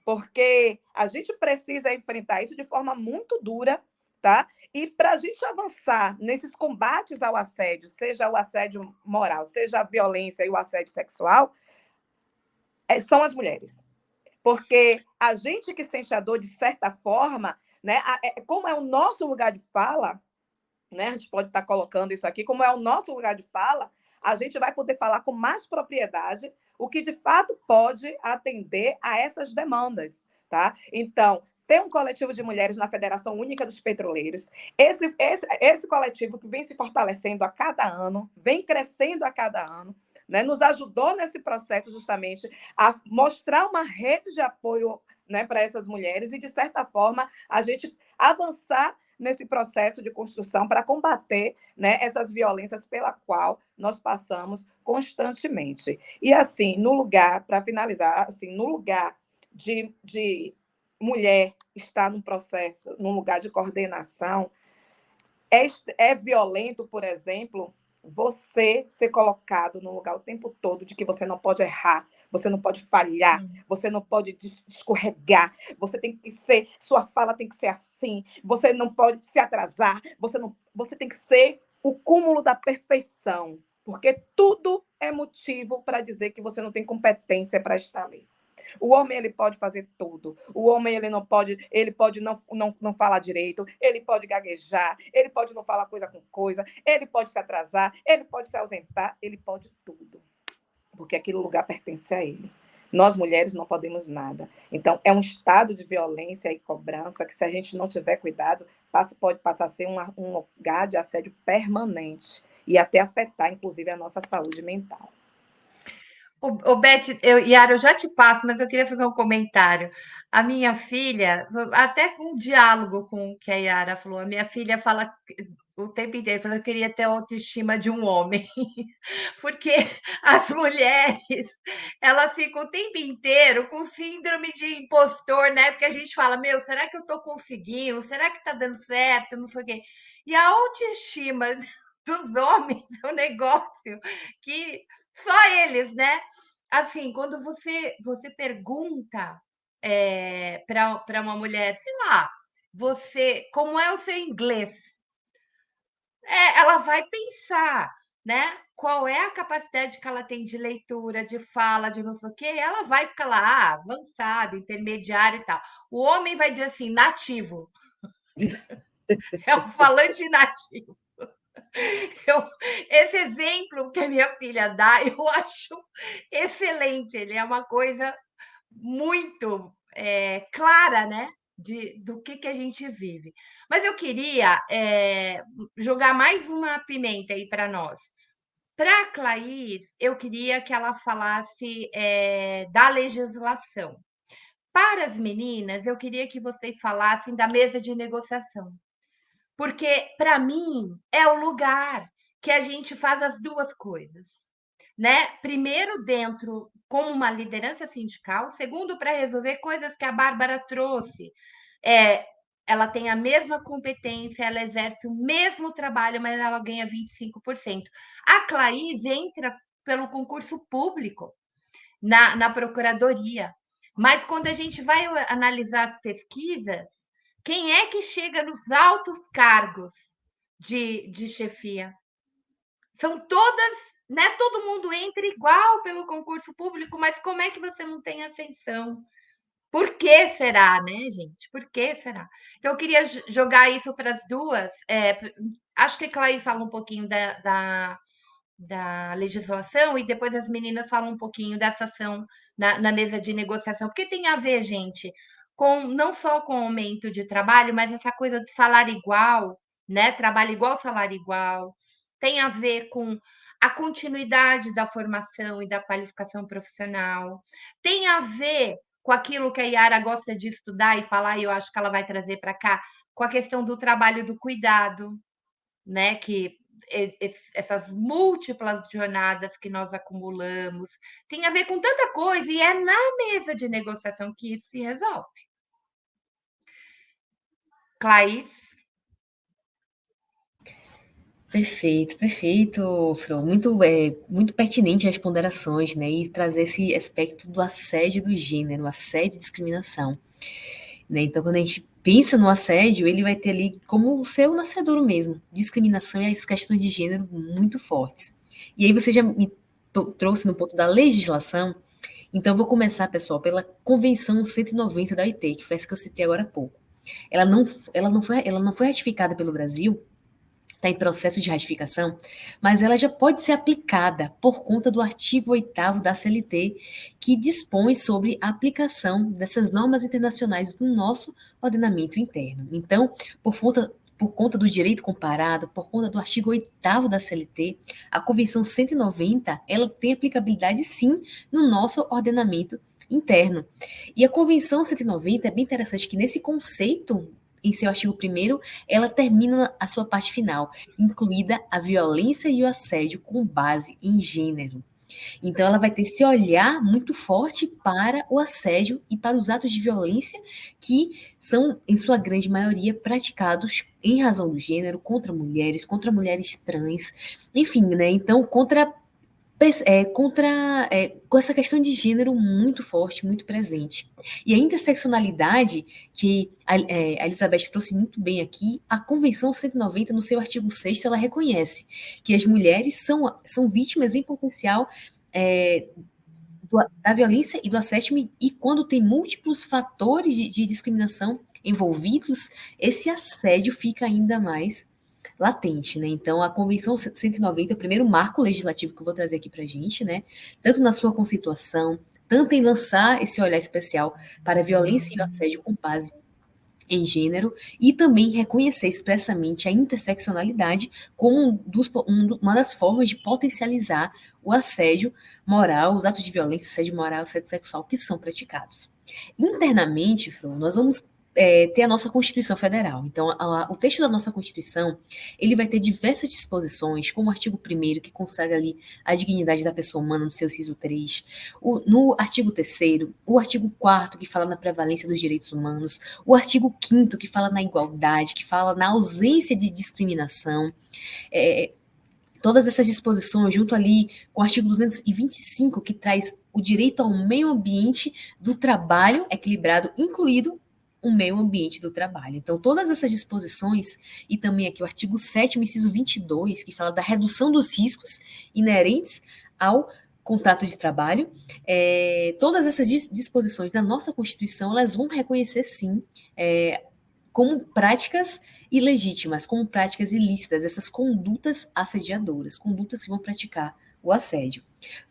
Porque a gente precisa enfrentar isso de forma muito dura, tá? E para a gente avançar nesses combates ao assédio, seja o assédio moral, seja a violência e o assédio sexual, são as mulheres. Porque a gente que sente a dor, de certa forma, né, como é o nosso lugar de fala, né, a gente pode estar colocando isso aqui, como é o nosso lugar de fala, a gente vai poder falar com mais propriedade o que, de fato, pode atender a essas demandas, tá? Então, tem um coletivo de mulheres na Federação Única dos Petroleiros. Esse coletivo que vem se fortalecendo a cada ano, vem crescendo a cada ano, né, nos ajudou nesse processo justamente a mostrar uma rede de apoio, né, para essas mulheres e, de certa forma, a gente avançar nesse processo de construção para combater, né, essas violências pela qual nós passamos constantemente. E, assim, no lugar, para finalizar, assim, no lugar de mulher estar num processo, num lugar de coordenação, é violento, por exemplo, você ser colocado no lugar o tempo todo de que você não pode errar, você não pode falhar, você não pode escorregar, você tem que ser, sua fala tem que ser assim, você não pode se atrasar, você tem que ser o cúmulo da perfeição, porque tudo é motivo para dizer que você não tem competência para estar ali. O homem ele pode fazer tudo. O homem ele pode não falar direito, ele pode gaguejar, ele pode não falar coisa com coisa, ele pode se atrasar, ele pode se ausentar, ele pode tudo. Porque aquele lugar pertence a ele. Nós, mulheres, não podemos nada. Então, é um estado de violência e cobrança que, se a gente não tiver cuidado, pode passar a ser um lugar de assédio permanente e até afetar, inclusive, a nossa saúde mental. Beth, Yara, eu já te passo, mas eu queria fazer um comentário. A minha filha, até com um diálogo com o que a Yara falou, a minha filha fala o tempo inteiro, fala, eu queria ter a autoestima de um homem, porque as mulheres, elas ficam o tempo inteiro com síndrome de impostor, né? Porque a gente fala, meu, será que eu estou conseguindo? Será que está dando certo? Não sei o quê. E a autoestima dos homens é um negócio que só eles, né? Assim, quando você pergunta para uma mulher, sei lá, como é o seu inglês? Ela vai pensar, né? Qual é a capacidade que ela tem de leitura, de fala, de não sei o quê, ela vai ficar lá, avançado, intermediário e tal. O homem vai dizer assim, nativo. É um falante nativo. Esse exemplo que a minha filha dá, eu acho excelente. Ele é uma coisa muito clara, né? Do que a gente vive. Mas eu queria jogar mais uma pimenta aí para nós. Para a Claís, eu queria que ela falasse da legislação. Para as meninas, eu queria que vocês falassem da mesa de negociação. Porque, para mim, é o lugar que a gente faz as duas coisas, né? Primeiro, dentro, como uma liderança sindical. Segundo, para resolver coisas que a Bárbara trouxe. Ela tem a mesma competência, ela exerce o mesmo trabalho, mas ela ganha 25%. A Claís entra pelo concurso público na Procuradoria. Mas quando a gente vai analisar as pesquisas, quem é que chega nos altos cargos de chefia? São todas, né? Todo mundo entra igual pelo concurso público, mas como é que você não tem ascensão? Por que será, né, gente? Por que será? Então, eu queria jogar isso para as duas. Acho que a Clay fala um pouquinho da legislação e depois as meninas falam um pouquinho dessa ação na mesa de negociação, porque tem a ver, gente, com não só com aumento de trabalho, mas essa coisa de salário igual, né? Trabalho igual, salário igual, tem a ver com a continuidade da formação e da qualificação profissional, tem a ver com aquilo que a Yara gosta de estudar e falar, e eu acho que ela vai trazer para cá, com a questão do trabalho do cuidado, né? Que essas múltiplas jornadas que nós acumulamos, tem a ver com tanta coisa, e é na mesa de negociação que isso se resolve. Claís? Perfeito, perfeito, Fro. Muito pertinente as ponderações, né? E trazer esse aspecto do assédio do gênero, assédio e discriminação. Né? Então, quando a gente pensa no assédio, ele vai ter ali como o seu nascedouro mesmo, discriminação e as questões de gênero muito fortes. E aí você já me trouxe no ponto da legislação, então vou começar, pessoal, pela Convenção 190 da OIT, que foi essa que eu citei agora há pouco. Ela não foi ratificada pelo Brasil, está em processo de ratificação, mas ela já pode ser aplicada por conta do artigo 8º da CLT, que dispõe sobre a aplicação dessas normas internacionais no nosso ordenamento interno. Então, por conta do direito comparado, por conta do artigo 8º da CLT, a Convenção 190, ela tem aplicabilidade sim no nosso ordenamento interno. E a Convenção 190 é bem interessante que nesse conceito, em seu artigo 1º, ela termina a sua parte final, incluída a violência e o assédio com base em gênero. Então, ela vai ter esse olhar muito forte para o assédio e para os atos de violência que são, em sua grande maioria, praticados em razão do gênero, contra mulheres trans, enfim, né? Então, com essa questão de gênero muito forte, muito presente. E a interseccionalidade, que a Elizabeth trouxe muito bem aqui, a Convenção 190, no seu artigo 6º, ela reconhece que as mulheres são vítimas em potencial da violência e do assédio, e quando tem múltiplos fatores de discriminação envolvidos, esse assédio fica ainda mais latente, né? Então, a Convenção 190 é o primeiro marco legislativo que eu vou trazer aqui para a gente, né? Tanto na sua conceituação, tanto em lançar esse olhar especial para a violência e o assédio com base em gênero, e também reconhecer expressamente a interseccionalidade como uma das formas de potencializar o assédio moral, os atos de violência, assédio moral, assédio sexual que são praticados. Internamente, Fro, nós vamos ter a nossa Constituição Federal. Então, o texto da nossa Constituição, ele vai ter diversas disposições, como o artigo 1º, que consagra ali a dignidade da pessoa humana no seu inciso 3, no artigo 3º, o artigo 4º, que fala na prevalência dos direitos humanos, o artigo 5º, que fala na igualdade, que fala na ausência de discriminação, todas essas disposições, junto ali com o artigo 225, que traz o direito ao meio ambiente do trabalho equilibrado, incluído o meio ambiente do trabalho. Então, todas essas disposições, e também aqui o artigo 7º, inciso 22, que fala da redução dos riscos inerentes ao contrato de trabalho, todas essas disposições da nossa Constituição, elas vão reconhecer, sim, como práticas ilegítimas, como práticas ilícitas, essas condutas assediadoras, condutas que vão praticar o assédio.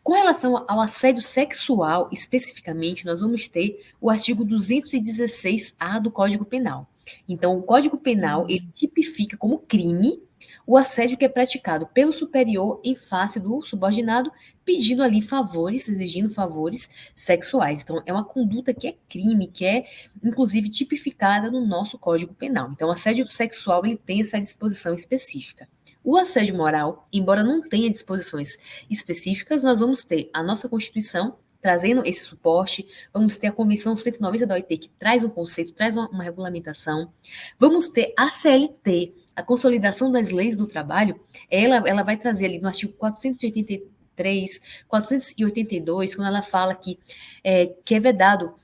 Com relação ao assédio sexual, especificamente, nós vamos ter o artigo 216-A do Código Penal. Então, o Código Penal, ele tipifica como crime o assédio que é praticado pelo superior em face do subordinado, pedindo ali favores, exigindo favores sexuais. Então, é uma conduta que é crime, que é, inclusive, tipificada no nosso Código Penal. Então, o assédio sexual, ele tem essa disposição específica. O assédio moral, embora não tenha disposições específicas, nós vamos ter a nossa Constituição trazendo esse suporte, vamos ter a Convenção 190 da OIT, que traz um conceito, traz uma regulamentação, vamos ter a CLT, a Consolidação das Leis do Trabalho, ela vai trazer ali no artigo 483, 482, quando ela fala que é vedado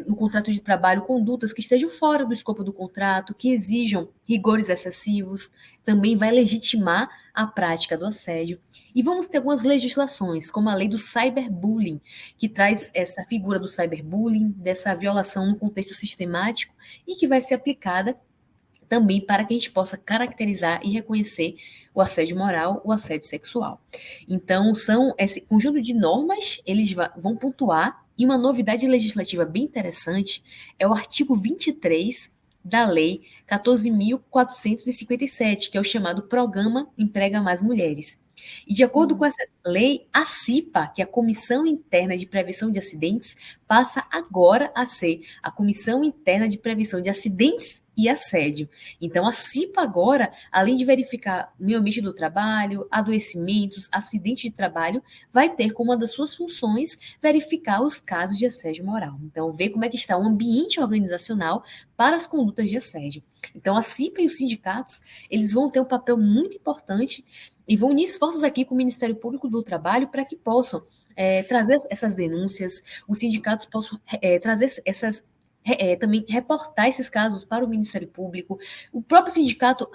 no contrato de trabalho condutas que estejam fora do escopo do contrato, que exijam rigores excessivos, também vai legitimar a prática do assédio. E vamos ter algumas legislações, como a lei do cyberbullying, que traz essa figura do cyberbullying, dessa violação no contexto sistemático, e que vai ser aplicada também para que a gente possa caracterizar e reconhecer o assédio moral, o assédio sexual. Então, são esse conjunto de normas, eles vão pontuar. E uma novidade legislativa bem interessante é o artigo 23 da Lei 14.457, que é o chamado Programa Emprega Mais Mulheres. E de acordo com essa lei, a CIPA, que é a Comissão Interna de Prevenção de Acidentes, passa agora a ser a Comissão Interna de Prevenção de Acidentes e Assédio. Então, a CIPA agora, além de verificar o meio ambiente do trabalho, adoecimentos, acidentes de trabalho, vai ter como uma das suas funções verificar os casos de assédio moral. Então, ver como é que está o ambiente organizacional para as condutas de assédio. Então, a CIPA e os sindicatos, eles vão ter um papel muito importante e vão unir esforços aqui com o Ministério Público do Trabalho para que possam trazer essas denúncias, os sindicatos possam trazer também reportar esses casos para o Ministério Público, o próprio sindicato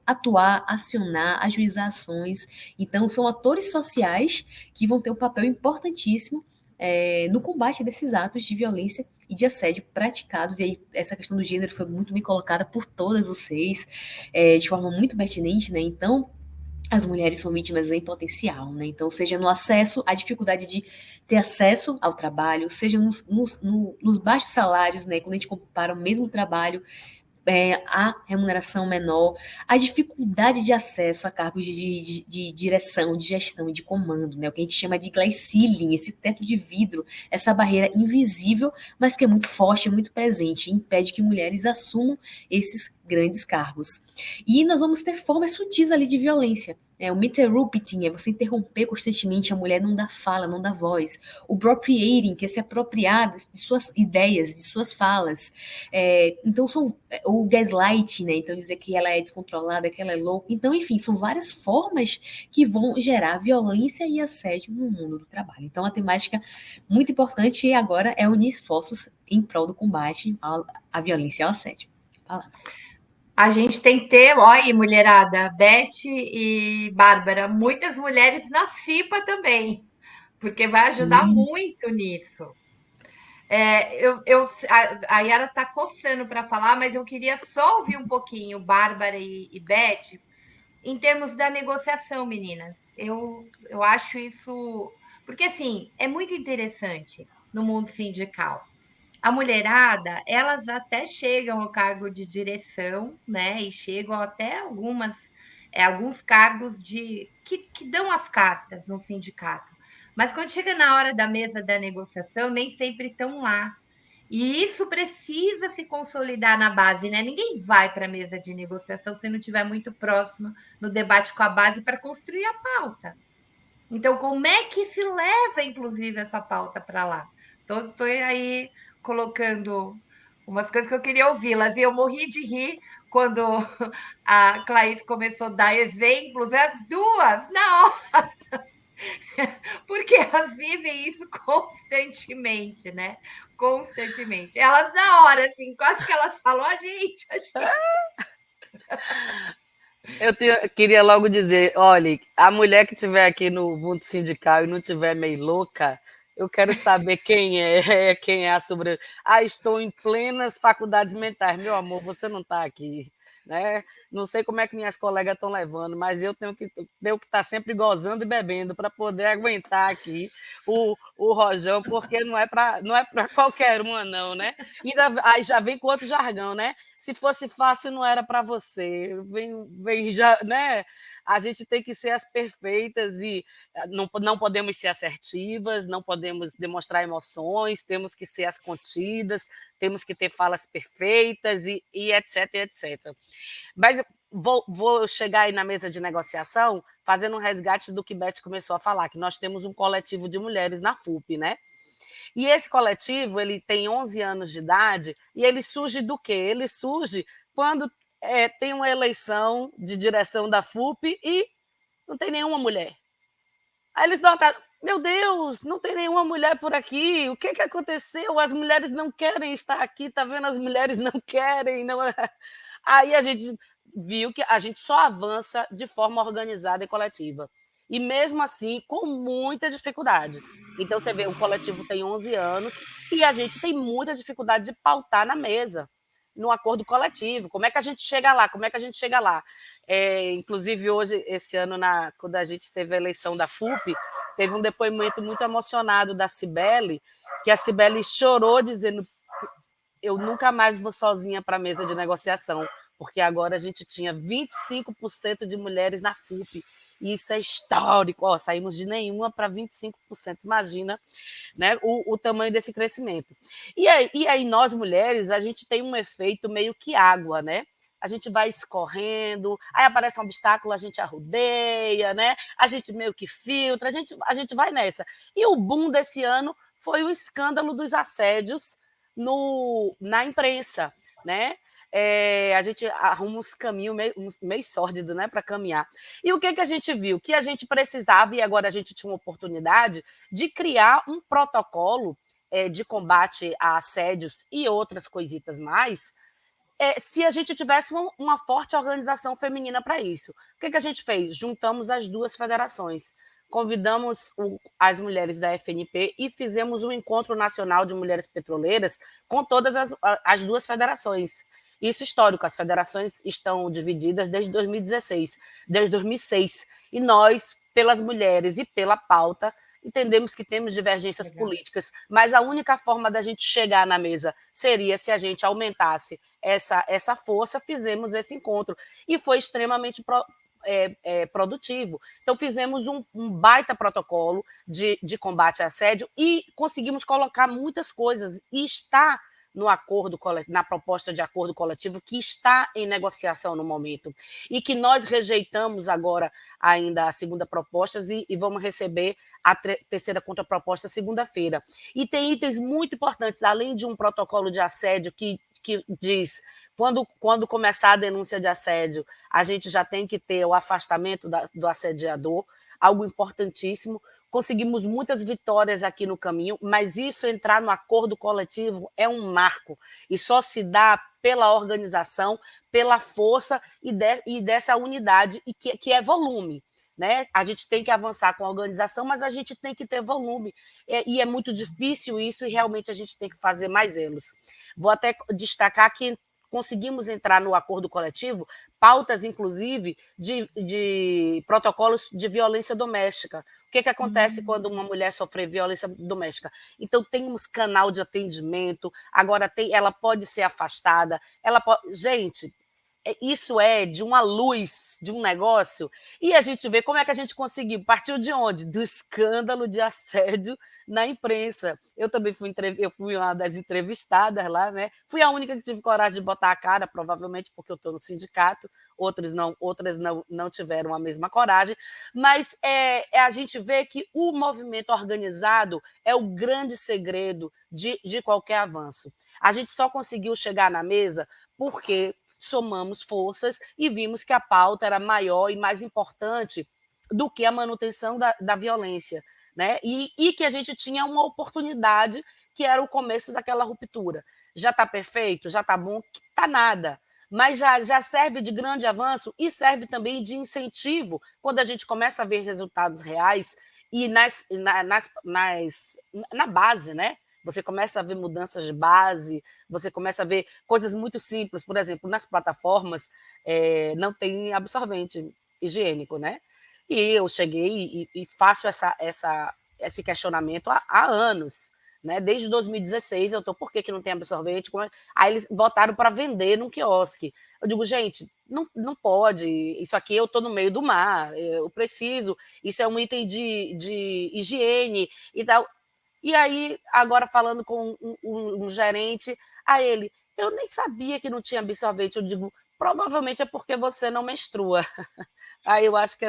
atuar, acionar, ajuizar ações. Então, são atores sociais que vão ter um papel importantíssimo no combate desses atos de violência e de assédio praticados. E aí, essa questão do gênero foi muito bem colocada por todas vocês, de forma muito pertinente, né? Então, as mulheres são vítimas em potencial, né? Então, seja no acesso, a dificuldade de ter acesso ao trabalho, seja nos baixos salários, né? Quando a gente compara o mesmo trabalho a remuneração menor, a dificuldade de acesso a cargos de direção, de gestão, de comando, né? O que a gente chama de glass ceiling, esse teto de vidro, essa barreira invisível, mas que é muito forte, é muito presente, e impede que mulheres assumam esses grandes cargos. E nós vamos ter formas sutis ali de violência. O interrupting é você interromper constantemente, a mulher não dá fala, não dá voz. O appropriating, que é se apropriar de suas ideias, de suas falas. Então, o gaslighting, né? Então, dizer que ela é descontrolada, que ela é louca. Então, enfim, são várias formas que vão gerar violência e assédio no mundo do trabalho. Então, a temática muito importante agora é unir esforços em prol do combate à violência e ao assédio. Fala. A gente tem que ter, olha aí, mulherada, Beth e Bárbara, muitas mulheres na FIPA também, porque vai ajudar muito nisso. A Yara está coçando para falar, mas eu queria só ouvir um pouquinho, Bárbara e Beth, em termos da negociação, meninas. Eu acho isso. Porque, assim, é muito interessante no mundo sindical. A mulherada, elas até chegam ao cargo de direção, né? E chegam até alguns cargos que dão as cartas no sindicato. Mas quando chega na hora da mesa da negociação, nem sempre estão lá. E isso precisa se consolidar na base, né? Ninguém vai para a mesa de negociação se não estiver muito próximo no debate com a base para construir a pauta. Então, como é que se leva, inclusive, essa pauta para lá? Estou aí colocando umas coisas que eu queria ouvi-las. E eu morri de rir quando a Clarice começou a dar exemplos, as duas, na hora, porque elas vivem isso constantemente, né? Constantemente. Elas, na hora, assim, quase que elas falam, a gente. Eu queria logo dizer, olha, a mulher que estiver aqui no mundo sindical e não estiver meio louca, eu quero saber quem é a sobre. Estou em plenas faculdades mentais. Meu amor, você não está aqui, né? Não sei como é que minhas colegas estão levando, mas eu tenho que estar sempre gozando e bebendo para poder aguentar aqui o rojão, porque não é para qualquer uma, não, né? Aí já vem com outro jargão, né? Se fosse fácil, não era para você. Vem já, né? A gente tem que ser as perfeitas e não podemos ser assertivas, não podemos demonstrar emoções, temos que ser as contidas, temos que ter falas perfeitas e etc, etc. Mas vou chegar aí na mesa de negociação fazendo um resgate do que Beth começou a falar, que nós temos um coletivo de mulheres na FUP, né? E esse coletivo, ele tem 11 anos de idade e ele surge do quê? Ele surge quando tem uma eleição de direção da FUP e não tem nenhuma mulher. Aí eles notaram, meu Deus, não tem nenhuma mulher por aqui, o que aconteceu? As mulheres não querem estar aqui, tá vendo? As mulheres não querem. Não... Aí a gente viu que a gente só avança de forma organizada e coletiva. E mesmo assim, com muita dificuldade. Então, você vê, o coletivo tem 11 anos e a gente tem muita dificuldade de pautar na mesa, no acordo coletivo. Como é que a gente chega lá? Como é que a gente chega lá? Inclusive, hoje, esse ano, quando a gente teve a eleição da FUP, teve um depoimento muito emocionado da Cibele, que a Cibele chorou dizendo: eu nunca mais vou sozinha para a mesa de negociação, porque agora a gente tinha 25% de mulheres na FUP. E isso é histórico. Saímos de nenhuma para 25%. Imagina, né, o tamanho desse crescimento. E aí, nós, mulheres, a gente tem um efeito meio que água, né? A gente vai escorrendo, aí aparece um obstáculo, a gente arrodeia, né? A gente meio que filtra, a gente vai nessa. E o boom desse ano foi o escândalo dos assédios na imprensa, né? A gente arruma uns caminhos meio sórdidos, né, para caminhar. E o que a gente viu? Que a gente precisava, e agora a gente tinha uma oportunidade, de criar um protocolo de combate a assédios e outras coisitas mais, se a gente tivesse uma forte organização feminina para isso. O que a gente fez? Juntamos as duas federações. Convidamos as mulheres da FNP e fizemos um encontro nacional de mulheres petroleiras com todas as duas federações. Isso histórico, as federações estão divididas desde 2016, desde 2006. E nós, pelas mulheres e pela pauta, entendemos que temos divergências Legal. políticas, mas a única forma da gente chegar na mesa seria se a gente aumentasse essa força. Fizemos esse encontro e foi extremamente produtivo. Então, fizemos um baita protocolo de combate a assédio e conseguimos colocar muitas coisas, e está no acordo, na proposta de acordo coletivo, que está em negociação no momento, e que nós rejeitamos agora ainda a segunda proposta e vamos receber a terceira contraproposta segunda-feira. E tem itens muito importantes, além de um protocolo de assédio que diz quando começar a denúncia de assédio, a gente já tem que ter o afastamento do assediador, algo importantíssimo. Conseguimos muitas vitórias aqui no caminho, mas isso, entrar no acordo coletivo, é um marco, e só se dá pela organização, pela força e dessa unidade, e que é volume. Né? A gente tem que avançar com a organização, mas a gente tem que ter volume, e é muito difícil isso, e realmente a gente tem que fazer mais elos. Vou até destacar que conseguimos entrar no acordo coletivo pautas, inclusive, de protocolos de violência doméstica. O que acontece quando uma mulher sofre violência doméstica? Então, temos canal de atendimento, agora ela pode ser afastada, gente, isso é de uma luz, de um negócio, e a gente vê como é que a gente conseguiu. Partiu de onde? Do escândalo de assédio na imprensa. Eu também fui uma das entrevistadas lá, né? Fui a única que tive coragem de botar a cara, provavelmente porque eu estou no sindicato, outras não tiveram a mesma coragem, mas a gente vê que o movimento organizado é o grande segredo de qualquer avanço. A gente só conseguiu chegar na mesa porque somamos forças e vimos que a pauta era maior e mais importante do que a manutenção da violência, né? E que a gente tinha uma oportunidade, que era o começo daquela ruptura. Já está perfeito? Já está bom? Está nada. Mas já serve de grande avanço e serve também de incentivo quando a gente começa a ver resultados reais e na base, né? Você começa a ver mudanças de base, você começa a ver coisas muito simples. Por exemplo, nas plataformas não tem absorvente higiênico, né? E eu cheguei e faço esse questionamento há anos, né? Desde 2016 eu estou, por que não tem absorvente? Aí eles botaram para vender num quiosque. Eu digo, gente, não pode, isso aqui eu estou no meio do mar, eu preciso, isso é um item de higiene e tal. E aí, agora falando com um gerente, eu nem sabia que não tinha absorvente. Eu digo, provavelmente é porque você não menstrua. Aí eu acho que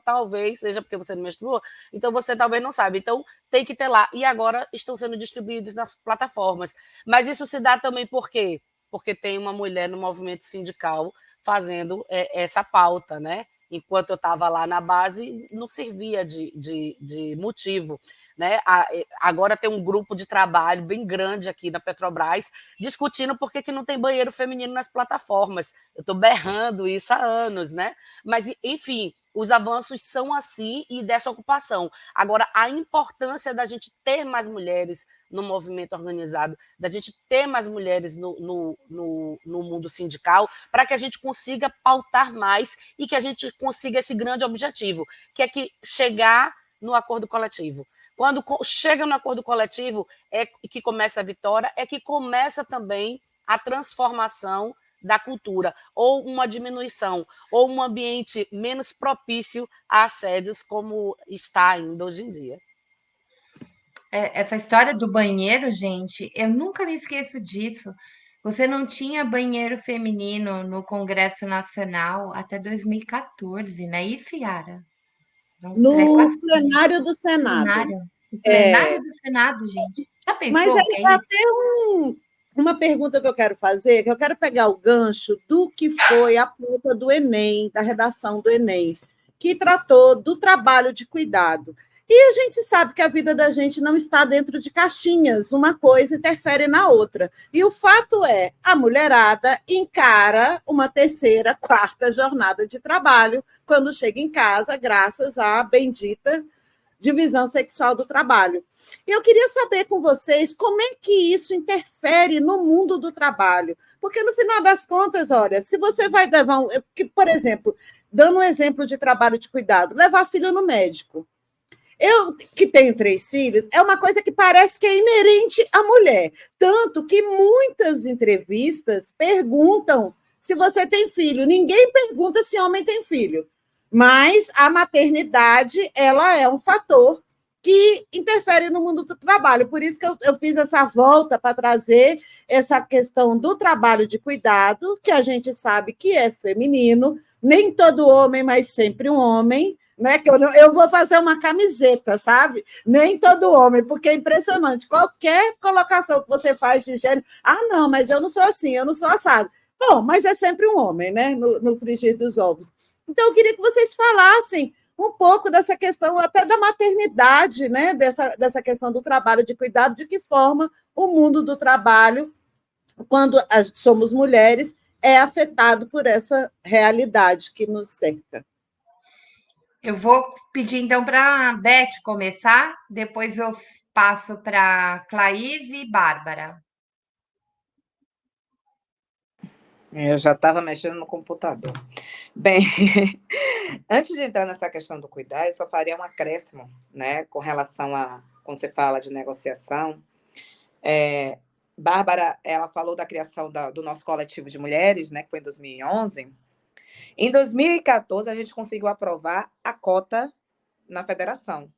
talvez seja porque você não menstrua, então você talvez não sabe. Então tem que ter lá. E agora estão sendo distribuídos nas plataformas. Mas isso se dá também por quê? Porque tem uma mulher no movimento sindical fazendo essa pauta, né? Enquanto eu estava lá na base, não servia de motivo. Né? Agora tem um grupo de trabalho bem grande aqui na Petrobras discutindo por que não tem banheiro feminino nas plataformas. Eu estou berrando isso há anos, né? Mas, enfim, os avanços são assim e dessa ocupação. Agora, a importância da gente ter mais mulheres no movimento organizado, da gente ter mais mulheres no mundo sindical, para que a gente consiga pautar mais e que a gente consiga esse grande objetivo, que é chegar no acordo coletivo. Quando chega no acordo coletivo é que começa a vitória, é que começa também a transformação da cultura, ou uma diminuição, ou um ambiente menos propício a assédios, como está ainda hoje em dia. Essa história do banheiro, gente, eu nunca me esqueço disso. Você não tinha banheiro feminino no Congresso Nacional até 2014, não é isso, Yara? No plenário do Senado. No plenário do Senado, gente. Já pensou? Mas aí vai ter uma pergunta que eu quero fazer, que eu quero pegar o gancho do que foi a pauta do Enem, da redação do Enem, que tratou do trabalho de cuidado. E a gente sabe que a vida da gente não está dentro de caixinhas, uma coisa interfere na outra. E o fato é, a mulherada encara uma terceira, quarta jornada de trabalho quando chega em casa, graças à bendita divisão sexual do trabalho. E eu queria saber com vocês como é que isso interfere no mundo do trabalho. Porque, no final das contas, olha, se você vai levar por exemplo, dando um exemplo de trabalho de cuidado, levar a filha no médico. Eu, que tenho 3 filhos, é uma coisa que parece que é inerente à mulher. Tanto que muitas entrevistas perguntam se você tem filho. Ninguém pergunta se homem tem filho. Mas a maternidade, ela é um fator que interfere no mundo do trabalho. Por isso que eu fiz essa volta para trazer essa questão do trabalho de cuidado, que a gente sabe que é feminino, nem todo homem, mas sempre um homem, né? Que eu vou fazer uma camiseta, sabe? Nem todo homem, porque é impressionante. Qualquer colocação que você faz de gênero, não, mas eu não sou assim, eu não sou assado. Bom, mas é sempre um homem, né? No frigir dos ovos. Então, eu queria que vocês falassem um pouco dessa questão até da maternidade, né? Dessa questão do trabalho de cuidado, de que forma o mundo do trabalho, quando somos mulheres, é afetado por essa realidade que nos cerca. Eu vou pedir, então, para a Beth começar, depois eu passo para Claís e Bárbara. Eu já estava mexendo no computador. Bem, antes de entrar nessa questão do cuidar, eu só faria um acréscimo, né, com relação a, quando você fala de negociação. Bárbara, ela falou da criação do nosso coletivo de mulheres, né, que foi em 2011. Em 2014, a gente conseguiu aprovar a cota na federação,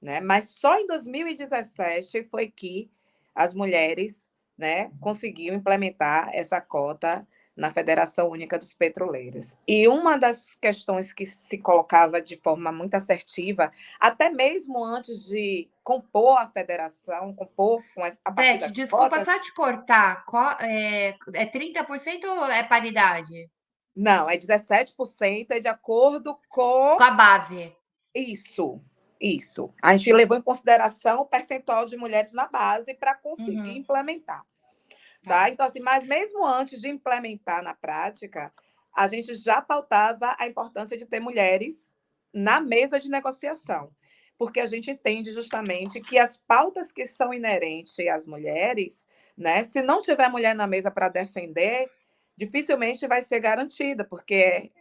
né? Mas só em 2017 foi que as mulheres, né, conseguiram implementar essa cota na Federação Única dos Petroleiros. E uma das questões que se colocava de forma muito assertiva, até mesmo antes de compor a federação, compor com a partir Beth, das desculpa cotas... só te cortar. É 30% ou é paridade? Não, é 17%, é de acordo Com a base. Isso. A gente levou em consideração o percentual de mulheres na base para conseguir implementar. Tá? Então, assim, mas mesmo antes de implementar na prática, a gente já pautava a importância de ter mulheres na mesa de negociação, porque a gente entende justamente que as pautas que são inerentes às mulheres, né, se não tiver mulher na mesa para defender, dificilmente vai ser garantida, porque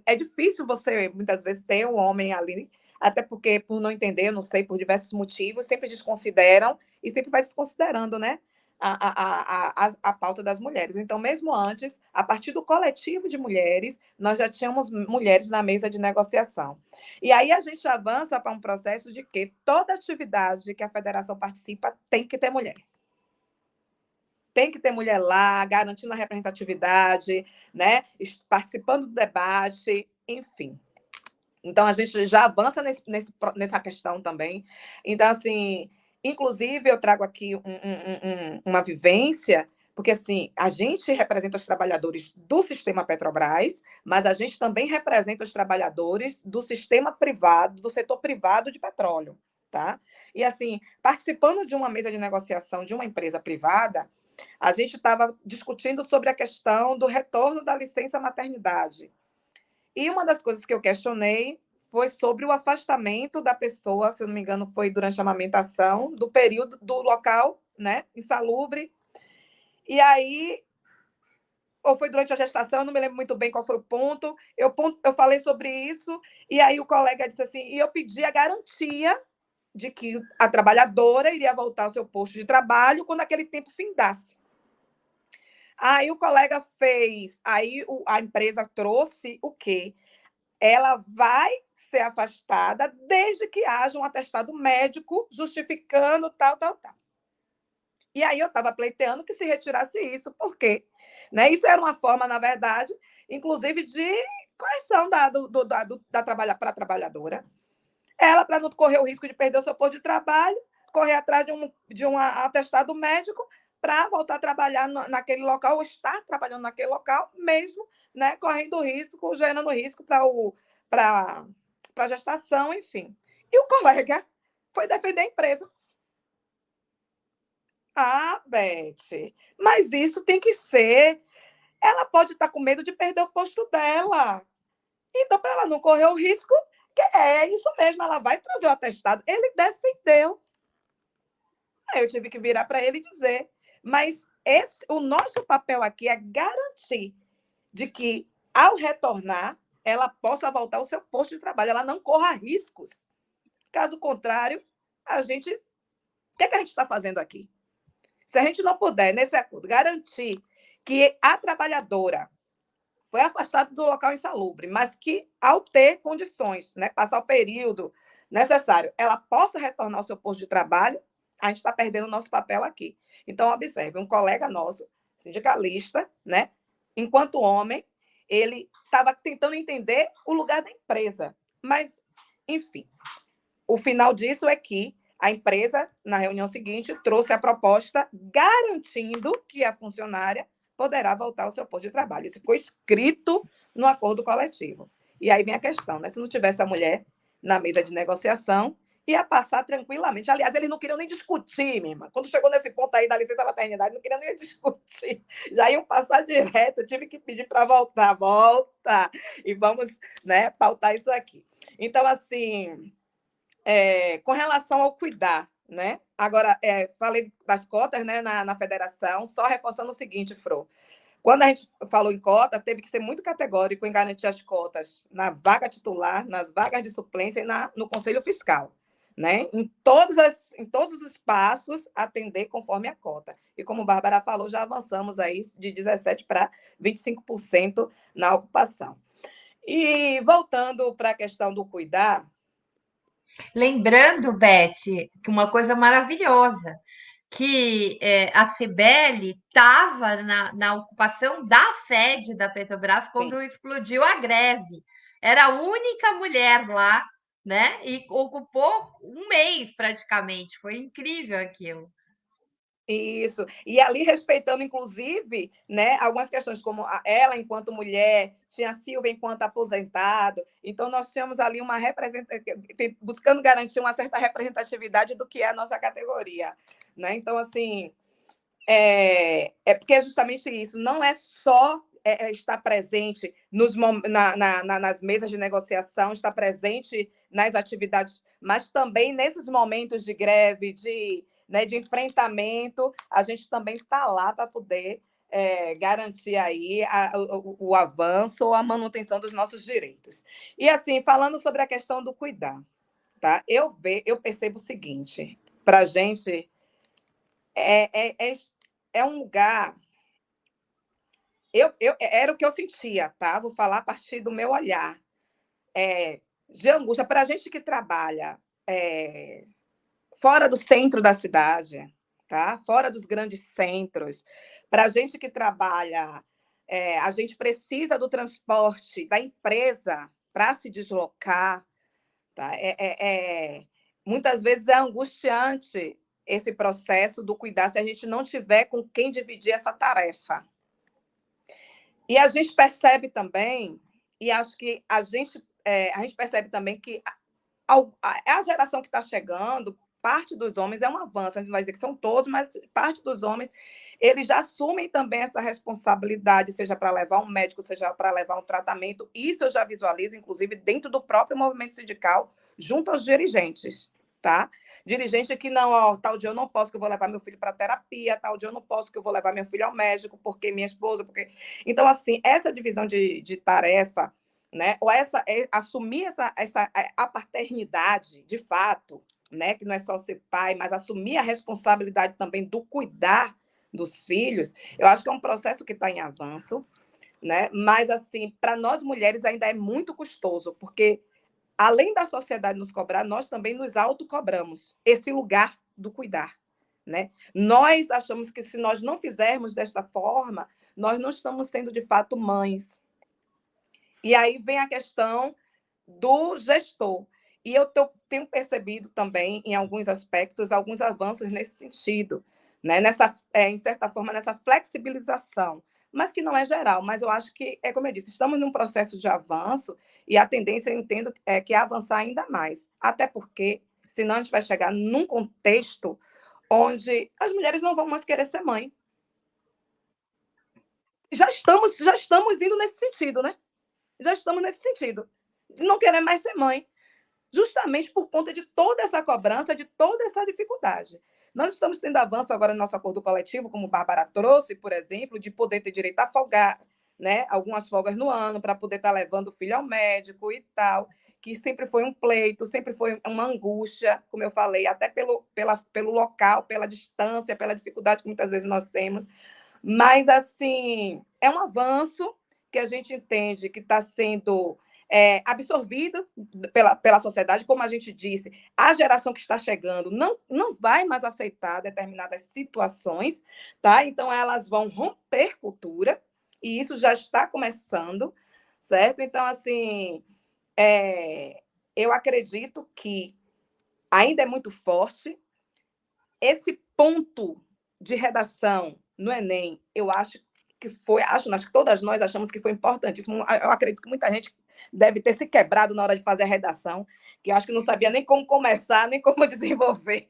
é difícil você, muitas vezes, ter um homem ali, até porque, por não entender, não sei, por diversos motivos, sempre desconsideram e sempre vai desconsiderando, né, a pauta das mulheres. Então, mesmo antes, a partir do coletivo de mulheres, nós já tínhamos mulheres na mesa de negociação. E aí a gente avança para um processo de que toda atividade que a federação participa tem que ter mulher. Tem que ter mulher lá, garantindo a representatividade, né? Participando do debate, enfim. Então, a gente já avança nessa questão também. Então, assim, inclusive, eu trago aqui uma vivência, porque, assim, a gente representa os trabalhadores do sistema Petrobras, mas a gente também representa os trabalhadores do sistema privado, do setor privado de petróleo, tá? E, assim, participando de uma mesa de negociação de uma empresa privada, a gente estava discutindo sobre a questão do retorno da licença maternidade. E uma das coisas que eu questionei foi sobre o afastamento da pessoa, se eu não me engano, foi durante a amamentação, do período do local, né, insalubre. E aí, ou foi durante a gestação, eu não me lembro muito bem qual foi o ponto. Eu falei sobre isso, e aí o colega disse assim, e eu pedi a garantia de que a trabalhadora iria voltar ao seu posto de trabalho quando aquele tempo findasse. Aí o colega fez, aí a empresa trouxe o quê? Ela vai ser afastada desde que haja um atestado médico justificando tal. E aí eu estava pleiteando que se retirasse isso, por quê? Né? Isso era uma forma, na verdade, inclusive de coerção para a trabalhadora. Ela, para não correr o risco de perder o seu posto de trabalho, correr atrás de um atestado médico para voltar a trabalhar naquele local, ou estar trabalhando naquele local, mesmo, né, correndo risco, gerando risco para a gestação, enfim. E o colega foi defender a empresa. Beth, mas isso tem que ser... Ela pode estar com medo de perder o posto dela. Então, para ela não correr o risco, é isso mesmo, ela vai trazer o atestado. Ele defendeu. Aí eu tive que virar para ele e dizer, mas o nosso papel aqui é garantir de que, ao retornar, ela possa voltar ao seu posto de trabalho, ela não corra riscos. Caso contrário, o que é que a gente está fazendo aqui? Se a gente não puder, nesse acordo, garantir que a trabalhadora foi afastada do local insalubre, mas que, ao ter condições, né, passar o período necessário, ela possa retornar ao seu posto de trabalho, a gente está perdendo o nosso papel aqui. Então, observe, um colega nosso, sindicalista, né, enquanto homem, ele estava tentando entender o lugar da empresa. Mas, enfim, o final disso é que a empresa, na reunião seguinte, trouxe a proposta garantindo que a funcionária poderá voltar ao seu posto de trabalho. Isso ficou escrito no acordo coletivo. E aí vem a questão, né? Se não tivesse a mulher na mesa de negociação, ia passar tranquilamente. Aliás, eles não queriam nem discutir, minha irmã. Quando chegou nesse ponto aí da licença maternidade, não queriam nem discutir. Já iam passar direto. Eu tive que pedir para voltar. Volta! E vamos, né, pautar isso aqui. Então, assim, com relação ao cuidar, né? Agora, falei das cotas, né, na federação, só reforçando o seguinte, Fro. Quando a gente falou em cotas, teve que ser muito categórico em garantir as cotas na vaga titular, nas vagas de suplência e no Conselho Fiscal. Né? Em todos os espaços, atender conforme a cota. E como a Bárbara falou, já avançamos aí de 17% para 25% na ocupação. E voltando para a questão do cuidar... Lembrando, Beth, que uma coisa maravilhosa, que a Cibele estava na ocupação da sede da Petrobras quando explodiu a greve. Era a única mulher lá, né? E ocupou um mês praticamente. Foi incrível aquilo. Isso. E ali respeitando, inclusive, né, algumas questões, como ela enquanto mulher, tinha a Silvia enquanto aposentado. Então, nós tínhamos ali buscando garantir uma certa representatividade do que é a nossa categoria. Né? Então, assim, porque é justamente isso. Não é só estar presente nas mesas de negociação, estar presente nas atividades, mas também nesses momentos de greve, de enfrentamento, a gente também está lá para poder garantir aí o avanço ou a manutenção dos nossos direitos. E, assim, falando sobre a questão do cuidar, tá? Eu percebo o seguinte, para a gente, é um lugar... Era o que eu sentia, tá? Vou falar a partir do meu olhar. De angústia, para a gente que trabalha fora do centro da cidade, tá? Fora dos grandes centros, para a gente que trabalha, a gente precisa do transporte da empresa para se deslocar, tá? Muitas vezes é angustiante esse processo do cuidar se a gente não tiver com quem dividir essa tarefa. E a gente percebe também, e acho que a gente percebe também que a geração que está chegando, parte dos homens é um avanço, a gente vai dizer que são todos, mas parte dos homens, eles já assumem também essa responsabilidade, seja para levar um médico, seja para levar um tratamento. Isso eu já visualizo, inclusive, dentro do próprio movimento sindical, junto aos dirigentes, tá? Dirigente que não, tal dia eu não posso, que eu vou levar meu filho para terapia, tal dia eu não posso, que eu vou levar meu filho ao médico, porque minha esposa, porque... Então, assim, essa divisão de tarefa, né? Ou assumir a paternidade, de fato, né? Que não é só ser pai, mas assumir a responsabilidade também do cuidar dos filhos, eu acho que é um processo que está em avanço, né? Mas, assim, para nós mulheres ainda é muito custoso, porque além da sociedade nos cobrar, nós também nos autocobramos esse lugar do cuidar, né? Nós achamos que se nós não fizermos desta forma, nós não estamos sendo, de fato, mães. E aí vem a questão do gestor. E eu tenho percebido também, em alguns aspectos, alguns avanços nesse sentido, né? Em certa forma, nessa flexibilização, mas que não é geral. Mas eu acho que, como eu disse, estamos num processo de avanço e a tendência, eu entendo, que é avançar ainda mais. Até porque, senão a gente vai chegar num contexto onde as mulheres não vão mais querer ser mãe. Já estamos indo nesse sentido, né? Já estamos nesse sentido. Não querer mais ser mãe. Justamente por conta de toda essa cobrança, de toda essa dificuldade. Nós estamos tendo avanço agora no nosso acordo coletivo, como a Bárbara trouxe, por exemplo, de poder ter direito a folgar, né? Algumas folgas no ano, para poder estar levando o filho ao médico e tal. que sempre foi um pleito, sempre foi uma angústia, como eu falei, até pelo local, pela distância, pela dificuldade que muitas vezes nós temos. Mas, assim, é um avanço que a gente entende que está sendo absorvido pela sociedade, como a gente disse, a geração que está chegando não vai mais aceitar determinadas situações, tá? Então, elas vão romper cultura, e isso já está começando, certo? Então, assim, eu acredito que ainda é muito forte. Esse ponto de redação no Enem, eu acho que todas nós achamos que foi importantíssimo. Eu acredito que muita gente deve ter se quebrado na hora de fazer a redação, que eu acho que não sabia nem como começar, nem como desenvolver.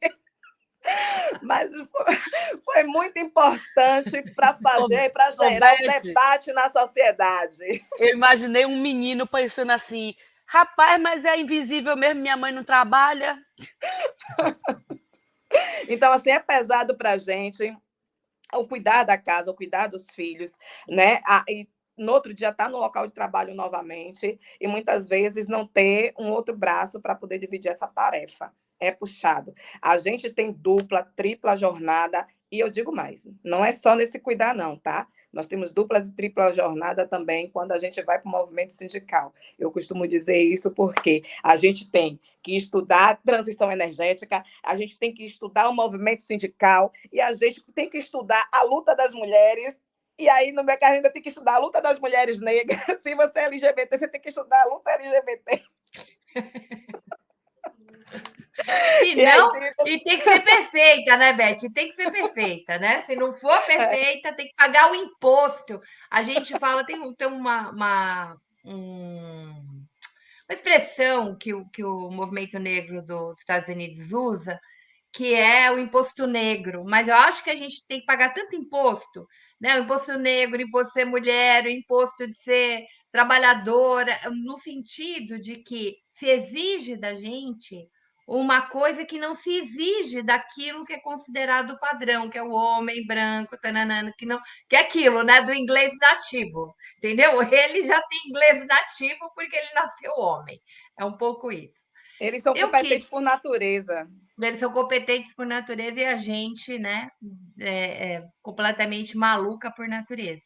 Mas foi muito importante para fazer, para gerar um debate na sociedade. Eu imaginei um menino pensando assim, rapaz, mas é invisível mesmo, minha mãe não trabalha. Então, assim, é pesado para a gente o cuidar da casa, o cuidar dos filhos, né? E no outro dia estar no local de trabalho novamente e muitas vezes não ter um outro braço para poder dividir essa tarefa. É puxado. A gente tem dupla, tripla jornada, e eu digo mais, não é só nesse cuidar não, tá? Nós temos duplas e tripla jornada também quando a gente vai para o movimento sindical. Eu costumo dizer isso porque a gente tem que estudar transição energética, a gente tem que estudar o movimento sindical e a gente tem que estudar a luta das mulheres. E aí, no meu caso, ainda tem que estudar a luta das mulheres negras. Se você é LGBT, você tem que estudar a luta LGBT. E tem que ser perfeita, né, Beth? Tem que ser perfeita, né? Se não for perfeita, tem que pagar o imposto. A gente fala, tem uma expressão que o movimento negro dos Estados Unidos usa, que é o imposto negro, mas eu acho que a gente tem que pagar tanto imposto, né? O imposto negro, o imposto de ser mulher, o imposto de ser trabalhadora, no sentido de que se exige da gente uma coisa que não se exige daquilo que é considerado padrão, que é o homem branco, tananana, que é aquilo, né, do inglês nativo, entendeu? Ele já tem inglês nativo porque ele nasceu homem. É um pouco isso. Eles são competentes por natureza. Eles são competentes por natureza e a gente, né, completamente maluca por natureza.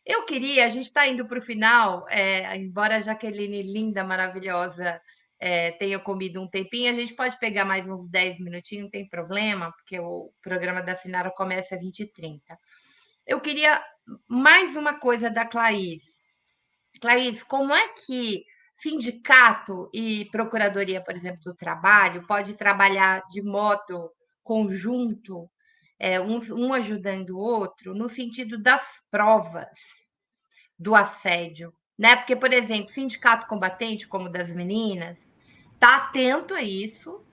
A gente está indo para o final, embora a Jaqueline, linda, maravilhosa, tenha comido um tempinho, a gente pode pegar mais uns 10 minutinhos, não tem problema, porque o programa da Sinara começa às 20h30. Eu queria mais uma coisa da Claís. Claís, como é que sindicato e procuradoria, por exemplo, do trabalho, pode trabalhar de modo conjunto, um ajudando o outro, no sentido das provas do assédio, né? Porque, por exemplo, sindicato combatente, como o das meninas, está atento a isso,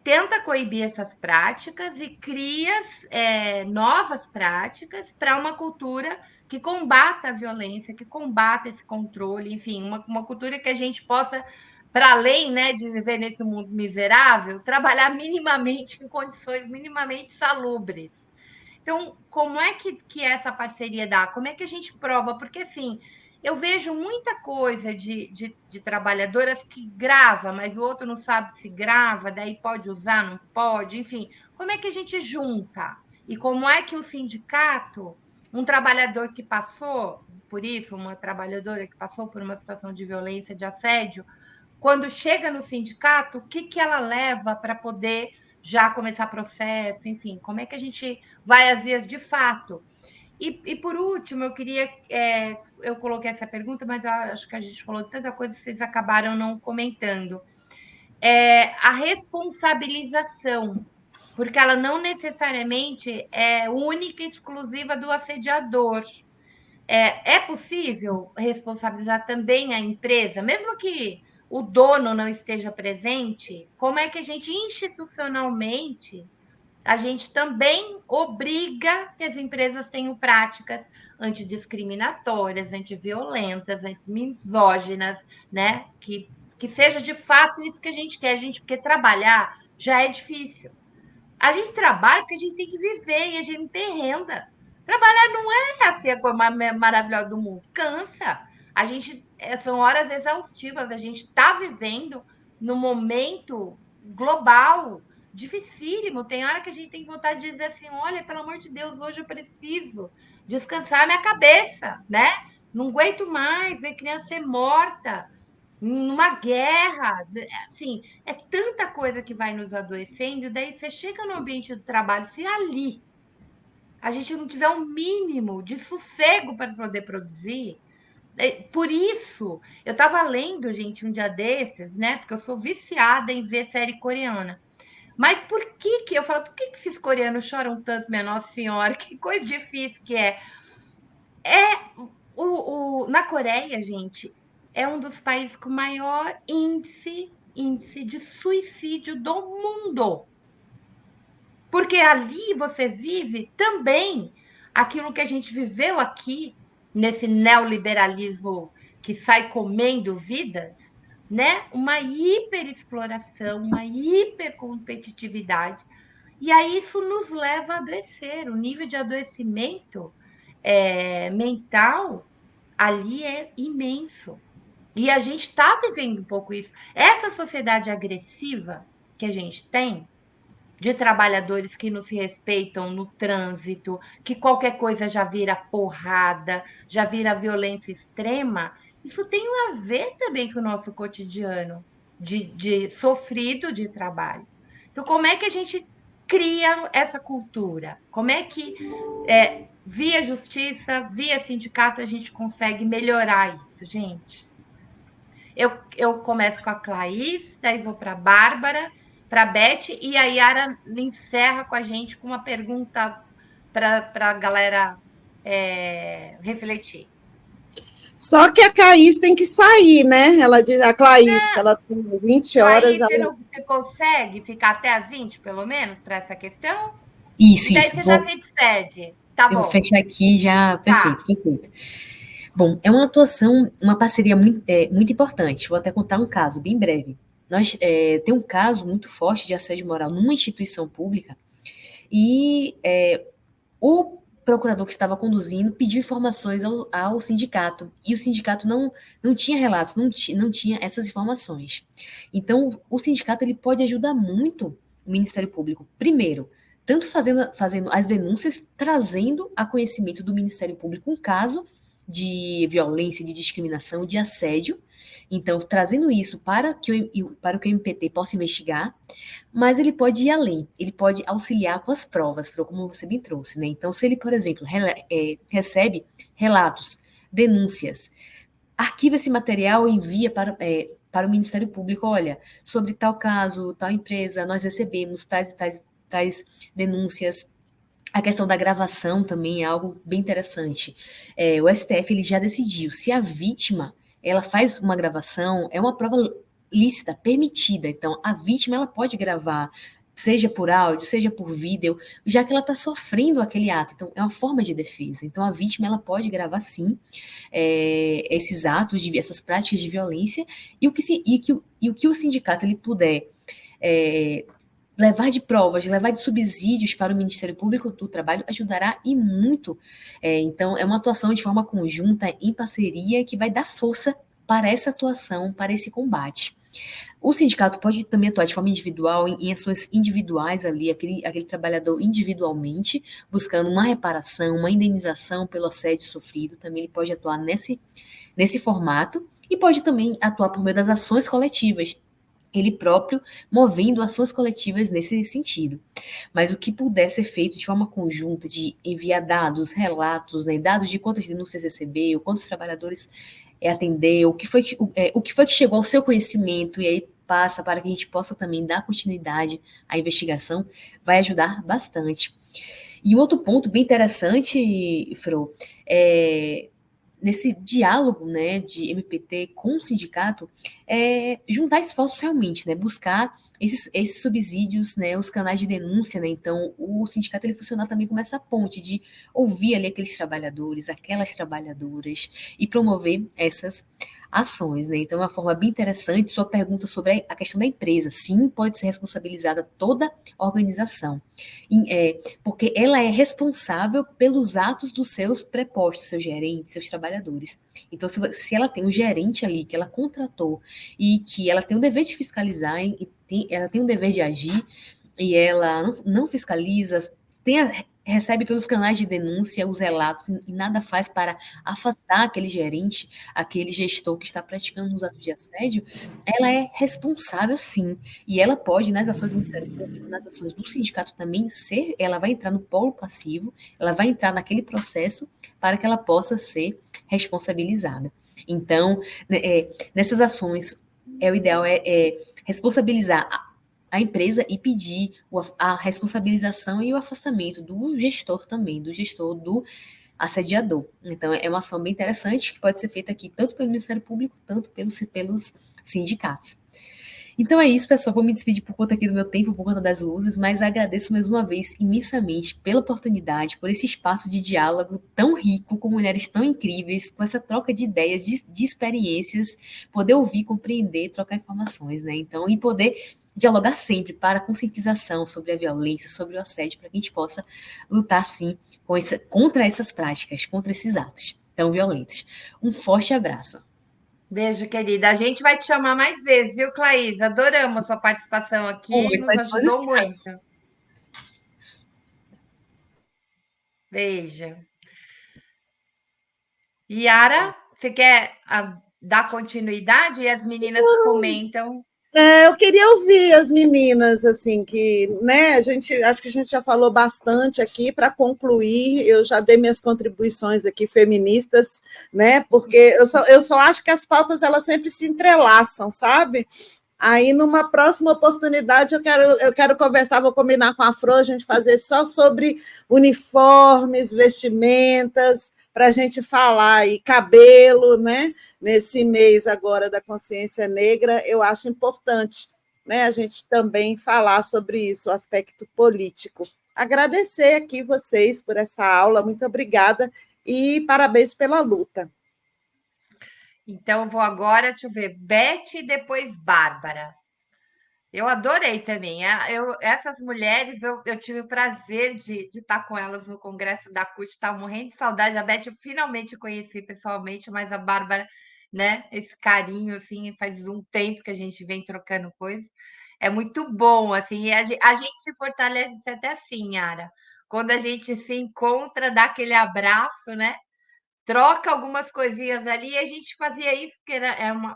tenta coibir essas práticas e cria novas práticas para uma cultura que combata a violência, que combata esse controle, enfim, uma cultura que a gente possa, para além, né, de viver nesse mundo miserável, trabalhar minimamente em condições minimamente salubres. Então, como é que essa parceria dá? Como é que a gente prova? Porque, assim, eu vejo muita coisa de trabalhadoras que grava, mas o outro não sabe se grava, daí pode usar, não pode, enfim. Como é que a gente junta? E como é que o sindicato, um trabalhador que passou por isso, uma trabalhadora que passou por uma situação de violência, de assédio, quando chega no sindicato, o que ela leva para poder já começar processo, enfim, como é que a gente vai às vias de fato? E por último, eu coloquei essa pergunta, mas eu acho que a gente falou de tanta coisa que vocês acabaram não comentando. A responsabilização, porque ela não necessariamente é única e exclusiva do assediador. É possível responsabilizar também a empresa, mesmo que o dono não esteja presente? Como é que a gente institucionalmente a gente também obriga que as empresas tenham práticas antidiscriminatórias, antiviolentas, antimisóginas, né? Que seja de fato isso que a gente quer, porque trabalhar já é difícil. A gente trabalha porque a gente tem que viver e a gente não tem renda. Trabalhar não é assim a coisa mais maravilhosa do mundo. Cansa. São horas exaustivas, a gente está vivendo num momento global, dificílimo. Tem hora que a gente tem vontade de dizer assim: olha, pelo amor de Deus, hoje eu preciso descansar minha cabeça, né? Não aguento mais ver criança ser morta numa guerra. Assim, é tanta coisa que vai nos adoecendo. Daí você chega no ambiente do trabalho, se ali a gente não tiver um mínimo de sossego para poder produzir. Por isso, eu estava lendo, gente, um dia desses, né? Porque eu sou viciada em ver série coreana. Mas por que esses coreanos choram tanto, minha Nossa Senhora? Que coisa difícil que é. Na Coreia, gente, é um dos países com maior índice de suicídio do mundo. Porque ali você vive também aquilo que a gente viveu aqui, nesse neoliberalismo que sai comendo vidas, né? Uma hiperexploração, uma hipercompetitividade. E aí isso nos leva a adoecer. O nível de adoecimento mental ali é imenso. E a gente está vivendo um pouco isso. Essa sociedade agressiva que a gente tem, de trabalhadores que não se respeitam no trânsito, que qualquer coisa já vira porrada, já vira violência extrema, isso tem a ver também com o nosso cotidiano de sofrido de trabalho. Então, como é que a gente cria essa cultura? Como é que, via justiça, via sindicato, a gente consegue melhorar isso, gente? Eu começo com a Claís, daí vou para a Bárbara, para a Beth, e a Yara encerra com a gente com uma pergunta para a galera refletir. Só que a Claís tem que sair, né? Ela diz, a Claís, que ela tem 20 horas. Claís, você consegue ficar até às 20, pelo menos, para essa questão? Isso, e daí isso. Você já se despede. Tá bom. Eu vou fechar aqui já. Perfeito, Tá. perfeito. Bom, é uma atuação, uma parceria muito importante. Vou até contar um caso, bem breve. Tem um caso muito forte de assédio moral numa instituição pública e o procurador que estava conduzindo pediu informações ao sindicato e o sindicato não tinha relatos, não tinha essas informações. Então, o sindicato ele pode ajudar muito o Ministério Público. Primeiro, tanto fazendo as denúncias, trazendo a conhecimento do Ministério Público um caso de violência, de discriminação, de assédio. Então, trazendo isso para que o MPT possa investigar, mas ele pode ir além, ele pode auxiliar com as provas, como você bem trouxe, né? Então, se ele, por exemplo, recebe relatos, denúncias, arquiva esse material e envia para o Ministério Público, olha, sobre tal caso, tal empresa, nós recebemos tais e tais denúncias. A questão da gravação também é algo bem interessante. O STF ele já decidiu, se a vítima ela faz uma gravação, é uma prova lícita, permitida. Então, a vítima ela pode gravar, seja por áudio, seja por vídeo, já que ela está sofrendo aquele ato. Então, é uma forma de defesa. Então, a vítima ela pode gravar, sim, esses atos, essas práticas de violência, e o que o sindicato ele puder levar de provas, levar de subsídios para o Ministério Público do Trabalho ajudará e muito. Então, é uma atuação de forma conjunta, em parceria, que vai dar força para essa atuação, para esse combate. O sindicato pode também atuar de forma individual, em ações individuais ali, aquele trabalhador individualmente, buscando uma reparação, uma indenização pelo assédio sofrido, também ele pode atuar nesse formato, e pode também atuar por meio das ações coletivas, ele próprio movendo ações coletivas nesse sentido. Mas o que puder ser feito de forma conjunta, de enviar dados, relatos, né, dados de quantas denúncias recebeu, quantos trabalhadores atendeu, o que foi que chegou ao seu conhecimento, e aí passa para que a gente possa também dar continuidade à investigação, vai ajudar bastante. E outro ponto bem interessante, Fro, nesse diálogo, né, de MPT com o sindicato, juntar esforços realmente, né, buscar esses subsídios, né, os canais de denúncia, né, então o sindicato ele funciona também como essa ponte de ouvir ali aqueles trabalhadores, aquelas trabalhadoras e promover essas ações, né? Então, é uma forma bem interessante sua pergunta sobre a questão da empresa. Sim, pode ser responsabilizada toda a organização, porque ela é responsável pelos atos dos seus prepostos, seus gerentes, seus trabalhadores. Então, se ela tem um gerente ali que ela contratou e que ela tem o dever de fiscalizar, ela tem o dever de agir, e ela não fiscaliza, recebe pelos canais de denúncia os relatos e nada faz para afastar aquele gerente, aquele gestor que está praticando os atos de assédio, ela é responsável sim. E ela pode, nas ações do Ministério Público, nas ações do sindicato também, ela vai entrar no polo passivo, ela vai entrar naquele processo para que ela possa ser responsabilizada. Então, nessas ações, o ideal é responsabilizar a empresa e pedir a responsabilização e o afastamento do gestor também, do assediador. Então, é uma ação bem interessante que pode ser feita aqui tanto pelo Ministério Público, tanto pelos sindicatos. Então é isso, pessoal. Vou me despedir por conta aqui do meu tempo, por conta das luzes, mas agradeço mais uma vez imensamente pela oportunidade, por esse espaço de diálogo tão rico, com mulheres tão incríveis, com essa troca de ideias, de experiências, poder ouvir, compreender, trocar informações, né? Então, e poder dialogar sempre para a conscientização sobre a violência, sobre o assédio, para que a gente possa lutar, sim, contra essas práticas, contra esses atos tão violentos. Um forte abraço. Beijo, querida. A gente vai te chamar mais vezes, viu, Claís? Adoramos a sua participação aqui, nos ajudou muito. Beijo. Yara, você quer dar continuidade? E as meninas comentam. Eu queria ouvir as meninas, assim, que, né, acho que a gente já falou bastante aqui. Para concluir, eu já dei minhas contribuições aqui feministas, né, porque eu só acho que as pautas, elas sempre se entrelaçam, sabe? Aí, numa próxima oportunidade, eu quero conversar, vou combinar com a Fro, a gente fazer só sobre uniformes, vestimentas, para a gente falar, e cabelo, né? Nesse mês agora da consciência negra, eu acho importante, né, a gente também falar sobre isso, o aspecto político. Agradecer aqui vocês por essa aula, muito obrigada, e parabéns pela luta. Então, eu vou agora, deixa eu ver, Beth e depois Bárbara. Eu adorei também. Essas mulheres, eu tive o prazer de estar com elas no congresso da CUT, estava morrendo de saudade. A Beth eu finalmente conheci pessoalmente, mas a Bárbara, né, esse carinho, assim, faz um tempo que a gente vem trocando coisas. É muito bom, assim, e a gente se fortalece até assim, Yara. Quando a gente se encontra, dá aquele abraço, né? Troca algumas coisinhas ali, e a gente fazia isso, porque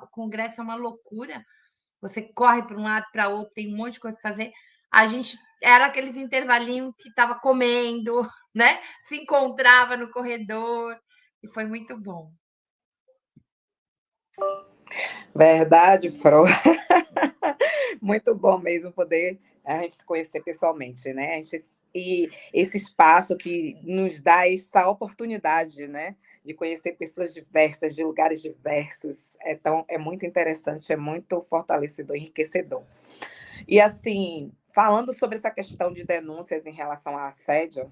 o congresso é uma loucura. Você corre para um lado, para outro, tem um monte de coisa para fazer. A gente era aqueles intervalinhos que estava comendo, né? Se encontrava no corredor, e foi muito bom. Verdade, Fro. Muito bom mesmo poder a gente se conhecer pessoalmente, né? E esse espaço que nos dá essa oportunidade, né? De conhecer pessoas diversas, de lugares diversos. É muito interessante, é muito fortalecedor, enriquecedor. E, assim, falando sobre essa questão de denúncias em relação a assédio,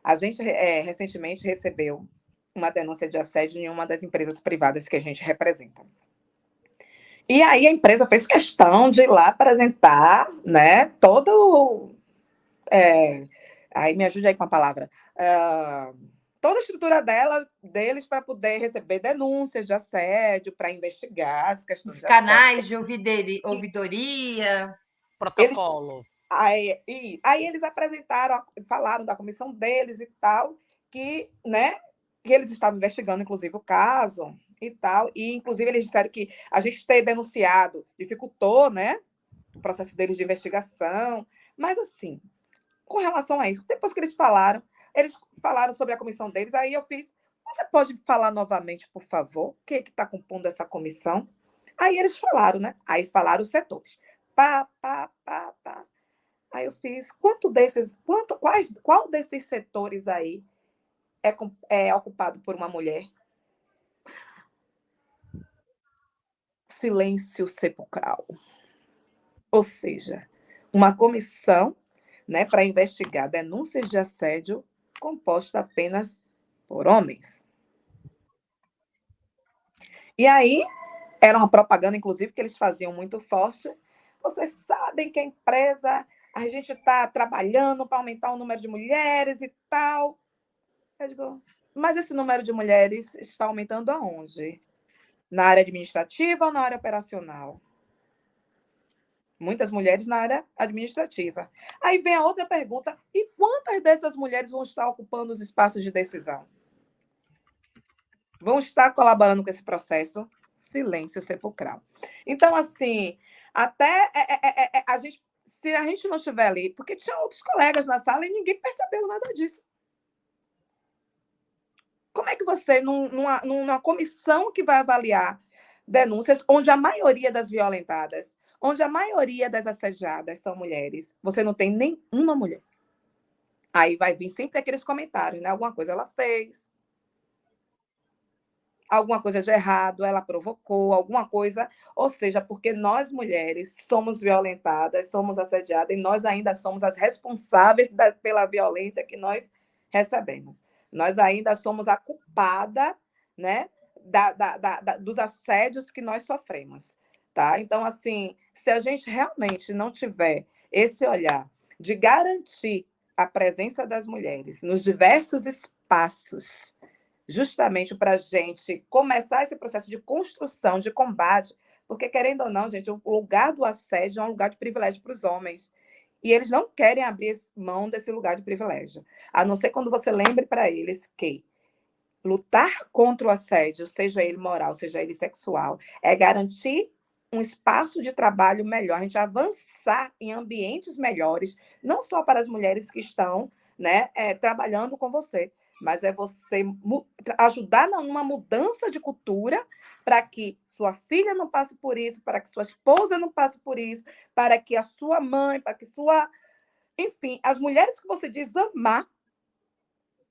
a gente recentemente recebeu uma denúncia de assédio em uma das empresas privadas que a gente representa. E aí a empresa fez questão de ir lá apresentar, né, todo... aí me ajude aí com a palavra. Toda a estrutura deles para poder receber denúncias de assédio, para investigar as questões Os de assédio. canais de ouvidoria. Protocolo. Aí eles falaram da comissão deles e tal, que, né, que eles estavam investigando, inclusive, o caso e tal, e, inclusive, eles disseram que a gente ter denunciado dificultou, né, o processo deles de investigação, mas, assim, com relação a isso, depois que eles falaram sobre a comissão deles, aí eu fiz, você pode falar novamente, por favor, o que está compondo essa comissão? Aí eles falaram, né, aí falaram os setores, Aí eu fiz, qual desses setores aí é ocupado por uma mulher? Silêncio sepulcral. Ou seja, uma comissão, né, para investigar denúncias de assédio composta apenas por homens. E aí, era uma propaganda, inclusive, que eles faziam muito forte. Vocês sabem que a empresa, a gente está trabalhando para aumentar o número de mulheres e tal. Eu digo, mas esse número de mulheres está aumentando aonde? Na área administrativa ou na área operacional? Muitas mulheres na área administrativa. Aí vem a outra pergunta, e quantas dessas mulheres vão estar ocupando os espaços de decisão? Vão estar colaborando com esse processo? Silêncio sepulcral. Então, assim, até a gente, se a gente não estiver ali, porque tinha outros colegas na sala e ninguém percebeu nada disso. Como é que você, numa comissão que vai avaliar denúncias, onde a maioria das violentadas, onde a maioria das assediadas são mulheres, você não tem nenhuma mulher? Aí vai vir sempre aqueles comentários, né? Alguma coisa ela fez, alguma coisa de errado, ela provocou, alguma coisa, ou seja, porque nós mulheres somos violentadas, somos assediadas, e nós ainda somos as responsáveis pela violência que nós recebemos. Nós ainda somos a culpada, né, dos assédios que nós sofremos. Tá? Então, assim, se a gente realmente não tiver esse olhar de garantir a presença das mulheres nos diversos espaços, justamente para a gente começar esse processo de construção, de combate, porque, querendo ou não, gente, o lugar do assédio é um lugar de privilégio para os homens. E eles não querem abrir mão desse lugar de privilégio. A não ser quando você lembre para eles que lutar contra o assédio, seja ele moral, seja ele sexual, é garantir um espaço de trabalho melhor, a gente avançar em ambientes melhores, não só para as mulheres que estão, né, trabalhando com você, mas é você ajudar numa mudança de cultura para que sua filha não passe por isso, para que sua esposa não passe por isso, para que a sua mãe, para que sua... Enfim, as mulheres que você diz amar,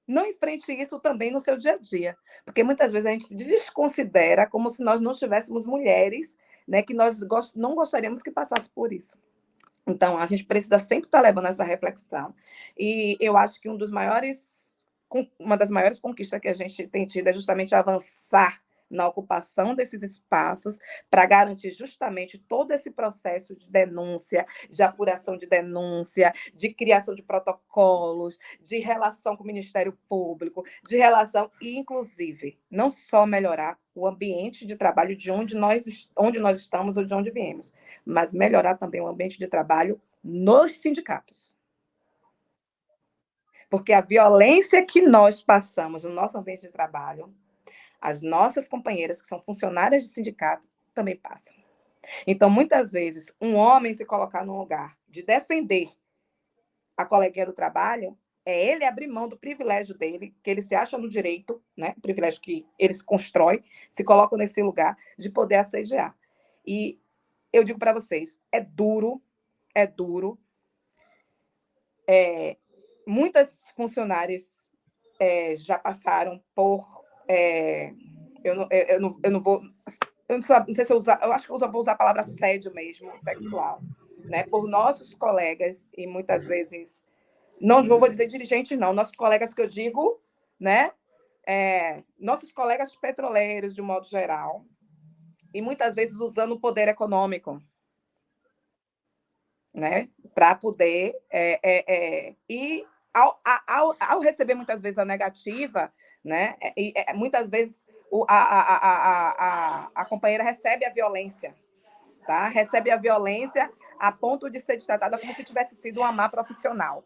não enfrente isso também no seu dia a dia. Porque muitas vezes a gente desconsidera como se nós não tivéssemos mulheres, né, que nós não gostaríamos que passasse por isso. Então, a gente precisa sempre estar levando essa reflexão. E eu acho que uma das maiores conquistas que a gente tem tido é justamente avançar na ocupação desses espaços para garantir justamente todo esse processo de denúncia, de apuração de denúncia, de criação de protocolos, de relação com o Ministério Público, de relação, e, inclusive, não só melhorar o ambiente de trabalho de onde nós estamos ou de onde viemos, mas melhorar também o ambiente de trabalho nos sindicatos. Porque a violência que nós passamos no nosso ambiente de trabalho, as nossas companheiras, que são funcionárias de sindicato, também passam. Então, muitas vezes, um homem se colocar num lugar de defender a coleguinha do trabalho, é ele abrir mão do privilégio dele, que ele se acha no direito, né? O privilégio que ele se constrói, se coloca nesse lugar de poder assediar. E eu digo para vocês, é duro. Muitas funcionárias já passaram por... eu não sei se eu acho que eu vou usar a palavra assédio mesmo, sexual, né? Por nossos colegas, e muitas vezes, não vou dizer dirigentes, não, nossos colegas que eu digo, né? Nossos colegas petroleiros, de um modo geral, e muitas vezes usando o poder econômico, né? Para poder... E ao receber muitas vezes a negativa, né? Muitas vezes a companheira recebe a violência, tá? Recebe a violência a ponto de ser tratada como se tivesse sido uma má profissional.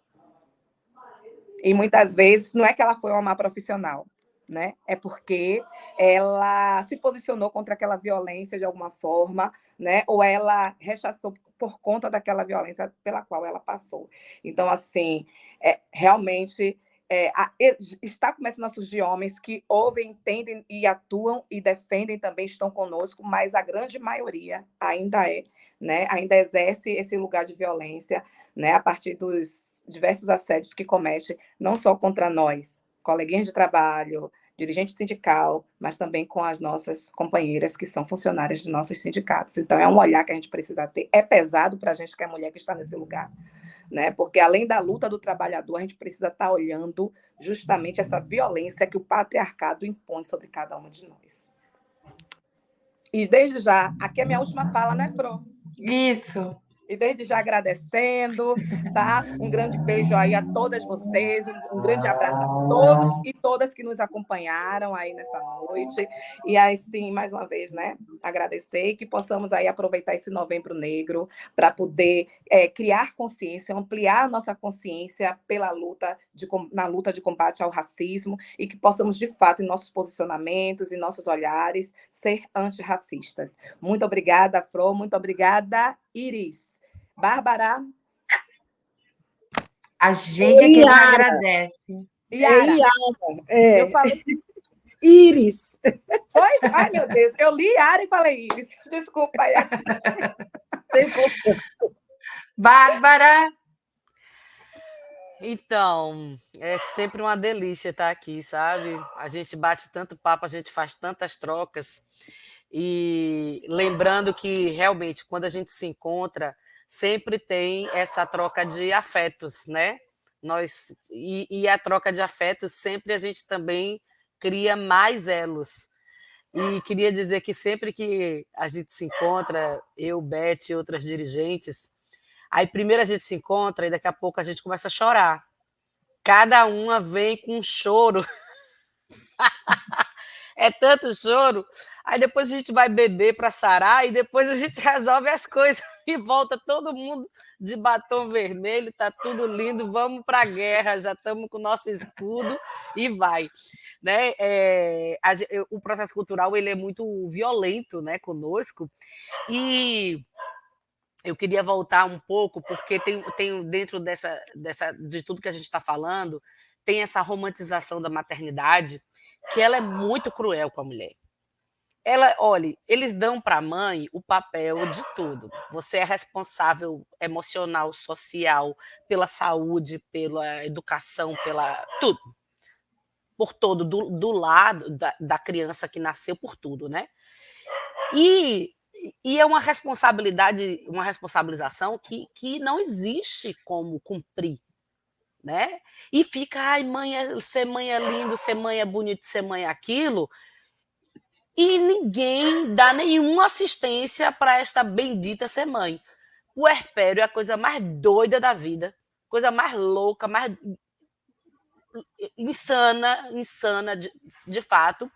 E muitas vezes não é que ela foi uma má profissional, né? É porque ela se posicionou contra aquela violência de alguma forma, né? Ou ela rechaçou por conta daquela violência pela qual ela passou. Então, assim, realmente está começando a surgir homens que ouvem, entendem e atuam e defendem também, estão conosco, mas a grande maioria ainda né? Ainda exerce esse lugar de violência, né? A partir dos diversos assédios que comete, não só contra nós, coleguinhas de trabalho, dirigente sindical, mas também com as nossas companheiras que são funcionárias de nossos sindicatos. Então, é um olhar que a gente precisa ter. É pesado para a gente que é mulher que está nesse lugar, né? Porque, além da luta do trabalhador, a gente precisa estar olhando justamente essa violência que o patriarcado impõe sobre cada uma de nós. E desde já, aqui é minha última fala, né, Fro? Isso. E desde já agradecendo, tá? Um grande beijo aí a todas vocês, um grande abraço a todos e todas que nos acompanharam aí nessa noite. E aí, sim, mais uma vez, né? Agradecer e que possamos aí aproveitar esse Novembro Negro para poder criar consciência, ampliar a nossa consciência na luta de combate ao racismo e que possamos, de fato, em nossos posicionamentos e nossos olhares, ser antirracistas. Muito obrigada, Fro, muito obrigada, Iris. Bárbara. A gente aqui não agradece. Yara. Eu falei... Iris. Foi? Ai, meu Deus. Eu li Yara e falei Iris. Desculpa, Yara. Bárbara. Então, é sempre uma delícia estar aqui, sabe? A gente bate tanto papo, a gente faz tantas trocas. E lembrando que, realmente, quando a gente se encontra, sempre tem essa troca de afetos, né? E a troca de afetos, sempre a gente também cria mais elos. E queria dizer que sempre que a gente se encontra, eu, Beth e outras dirigentes, aí primeiro a gente se encontra e daqui a pouco a gente começa a chorar. Cada uma vem com um choro. É tanto choro. Aí depois a gente vai beber para sarar e depois a gente resolve as coisas e volta todo mundo de batom vermelho, tá tudo lindo, vamos para a guerra, já estamos com o nosso escudo e vai. Né? O processo cultural ele é muito violento, né, conosco, e eu queria voltar um pouco, porque tem dentro de tudo que a gente está falando, tem essa romantização da maternidade, que ela é muito cruel com a mulher. Olha, eles dão para a mãe o papel de tudo. Você é responsável emocional, social, pela saúde, pela educação, pela tudo. Por todo, do lado da criança que nasceu, por tudo, né? E é uma responsabilidade, uma responsabilização que não existe como cumprir, né? E fica, ai, ser mãe é lindo, ser mãe é bonito, ser mãe é aquilo, e ninguém dá nenhuma assistência para esta bendita ser mãe. O puerpério é a coisa mais doida da vida, coisa mais louca, mais insana de fato,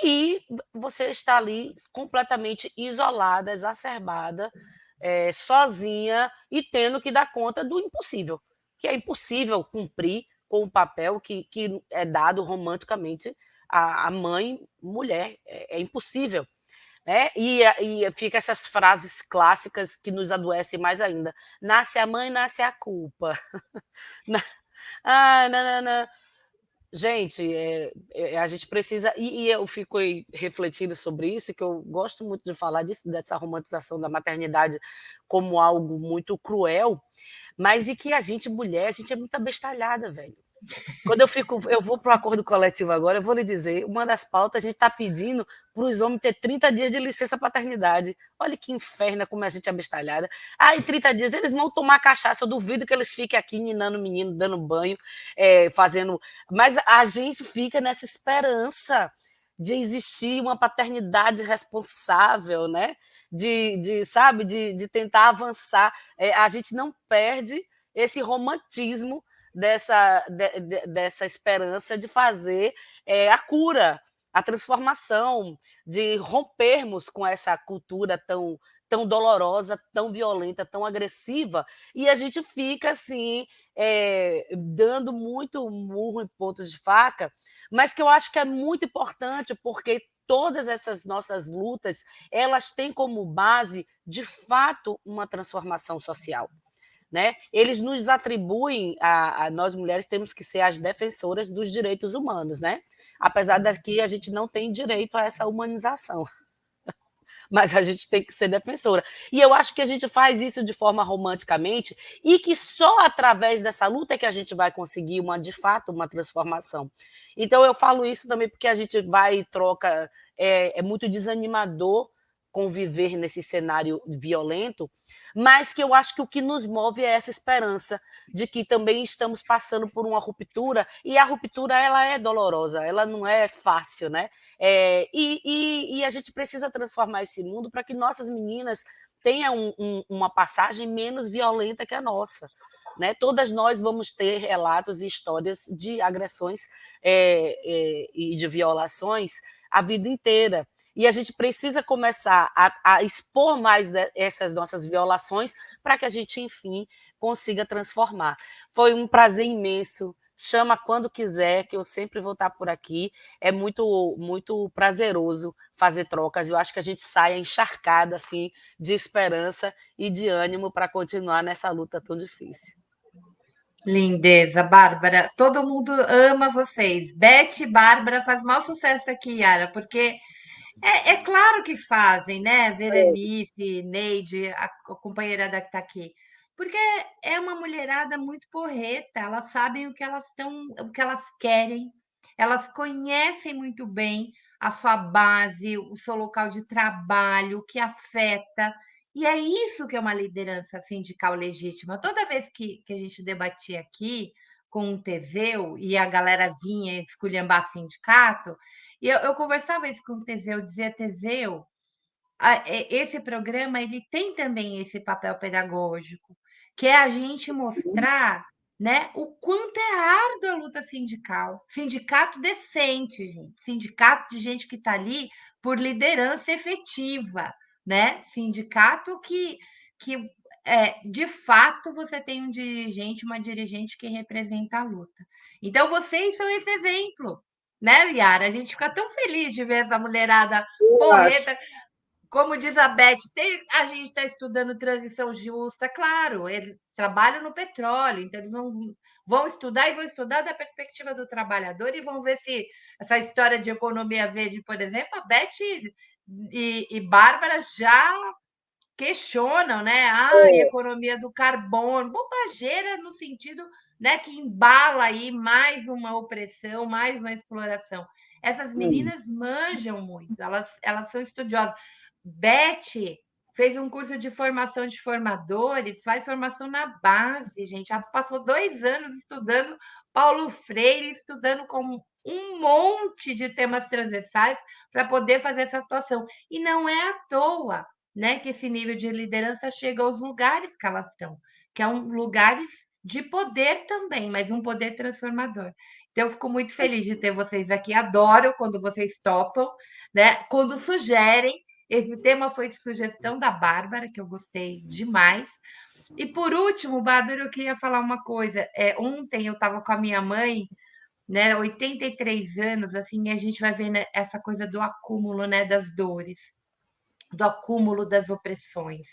e você está ali completamente isolada, exacerbada, sozinha e tendo que dar conta do impossível, que é impossível cumprir com o papel que é dado romanticamente à mãe mulher, é impossível. Né? E fica essas frases clássicas que nos adoecem mais ainda. Nasce a mãe, nasce a culpa. Não. Gente, a gente precisa... E eu fico refletindo sobre isso, que eu gosto muito de falar dessa romantização da maternidade como algo muito cruel, mas e que a gente, mulher, a gente é muito abestalhada, velho. Quando eu vou para o acordo coletivo agora, eu vou lhe dizer, uma das pautas, a gente está pedindo para os homens ter 30 dias de licença paternidade. Olha que inferno como a gente é abestalhada. Em 30 dias eles vão tomar cachaça, eu duvido que eles fiquem aqui ninando o menino, dando banho, fazendo... Mas a gente fica nessa esperança de existir uma paternidade responsável, né? Sabe, de tentar avançar. A gente não perde esse romantismo dessa esperança de fazer a cura, a transformação, de rompermos com essa cultura tão dolorosa, tão violenta, tão agressiva, e a gente fica assim, dando muito murro em pontos de faca, mas que eu acho que é muito importante, porque todas essas nossas lutas, elas têm como base, de fato, uma transformação social. Né? Eles nos atribuem, a nós mulheres temos que ser as defensoras dos direitos humanos, né? Apesar de que a gente não tem direito a essa humanização, mas a gente tem que ser defensora. E eu acho que a gente faz isso de forma romanticamente e que só através dessa luta é que a gente vai conseguir, de fato, uma transformação. Então eu falo isso também porque a gente vai e troca, é muito desanimador conviver nesse cenário violento, mas que eu acho que o que nos move é essa esperança de que também estamos passando por uma ruptura, e a ruptura ela é dolorosa, ela não é fácil, né? E a gente precisa transformar esse mundo para que nossas meninas tenham uma passagem menos violenta que a nossa. Né? Todas nós vamos ter relatos e histórias de agressões e de violações a vida inteira. E a gente precisa começar a expor mais essas nossas violações para que a gente, enfim, consiga transformar. Foi um prazer imenso. Chama quando quiser, que eu sempre vou estar por aqui. É muito, muito prazeroso fazer trocas. Eu acho que a gente sai encharcada assim, de esperança e de ânimo para continuar nessa luta tão difícil. Lindeza, Bárbara. Todo mundo ama vocês. Beth e Bárbara faz maior sucesso aqui, Yara, porque é claro que fazem, né? Veranice, Neide, a companheira da que está aqui. Porque é uma mulherada muito porreta, elas sabem o que elas estão, o que elas querem, elas conhecem muito bem a sua base, o seu local de trabalho, o que afeta. E é isso que é uma liderança sindical legítima. Toda vez que a gente debatia aqui com o Teseu e a galera vinha esculhambar sindicato, e eu conversava isso com o Teseu, dizia, Teseu, esse programa ele tem também esse papel pedagógico, que é a gente mostrar, né, o quanto é árdua a luta sindical. Sindicato decente, gente. Sindicato de gente que está ali por liderança efetiva, né? Sindicato que de fato você tem um dirigente, uma dirigente que representa a luta. Então, vocês são esse exemplo, né, Yara? A gente fica tão feliz de ver essa mulherada porreta. Como diz a Beth, a gente está estudando transição justa, claro, eles trabalham no petróleo, então eles vão estudar e vão estudar da perspectiva do trabalhador e vão ver se essa história de economia verde, por exemplo, a Beth e Bárbara já questionam, né? Economia do carbono, bobageira no sentido, né, que embala aí mais uma opressão, mais uma exploração. Essas meninas manjam muito, elas são estudiosas. Beth fez um curso de formação de formadores, faz formação na base, gente. Ela passou 2 anos estudando Paulo Freire, estudando com um monte de temas transversais para poder fazer essa atuação. E não é à toa, né, que esse nível de liderança chega aos lugares que elas estão, que são lugares de poder também, mas um poder transformador. Então, eu fico muito feliz de ter vocês aqui. Adoro quando vocês topam, né? Quando sugerem. Esse tema foi sugestão da Bárbara, que eu gostei demais. E por último, Bárbara, eu queria falar uma coisa. Ontem eu estava com a minha mãe, né, 83 anos, assim, e a gente vai vendo essa coisa do acúmulo, né, das dores, do acúmulo das opressões.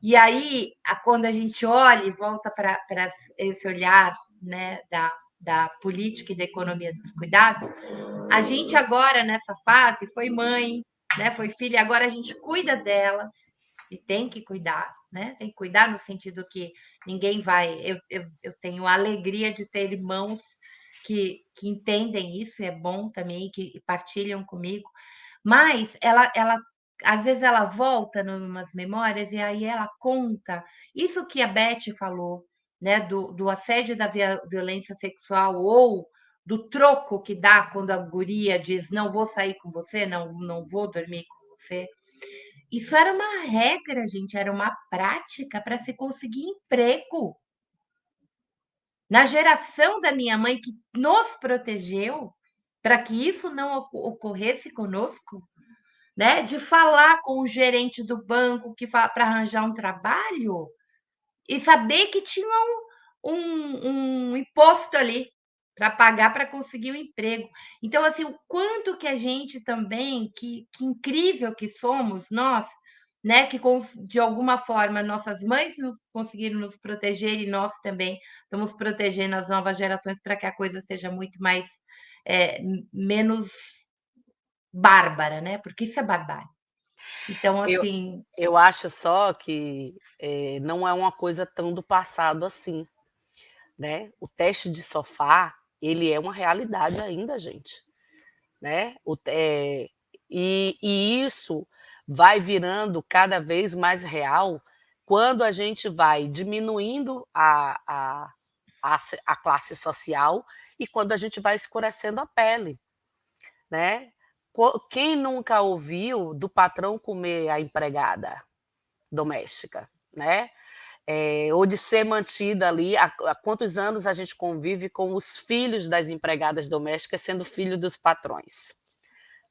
E aí, quando a gente olha e volta para esse olhar, né, da política e da economia dos cuidados, a gente agora, nessa fase, foi mãe, né, foi filha, agora a gente cuida delas, e tem que cuidar, né? Tem que cuidar no sentido que ninguém vai. Eu tenho a alegria de ter irmãos que entendem isso, é bom também, que partilham comigo, mas ela às vezes ela volta em umas memórias e aí ela conta isso que a Beth falou, né, do assédio da violência sexual ou do troco que dá quando a guria diz não vou sair com você, não vou dormir com você. Isso era uma regra, gente, era uma prática para se conseguir emprego. Na geração da minha mãe, que nos protegeu, para que isso não ocorresse conosco, né? De falar com o gerente do banco que para arranjar um trabalho e saber que tinha um imposto ali para pagar para conseguir um emprego. Então, assim, o quanto que a gente também, que incrível que somos nós, né? Que de alguma forma nossas mães conseguiram nos proteger e nós também estamos protegendo as novas gerações para que a coisa seja muito mais menos bárbara, né? Porque isso é barbárie. Então, assim. Eu acho só que não é uma coisa tão do passado assim, né? O teste de sofá, ele é uma realidade ainda, gente, né? E isso vai virando cada vez mais real quando a gente vai diminuindo a classe social e quando a gente vai escurecendo a pele, né? Quem nunca ouviu do patrão comer a empregada doméstica, né? Ou de ser mantida ali, há quantos anos a gente convive com os filhos das empregadas domésticas sendo filho dos patrões,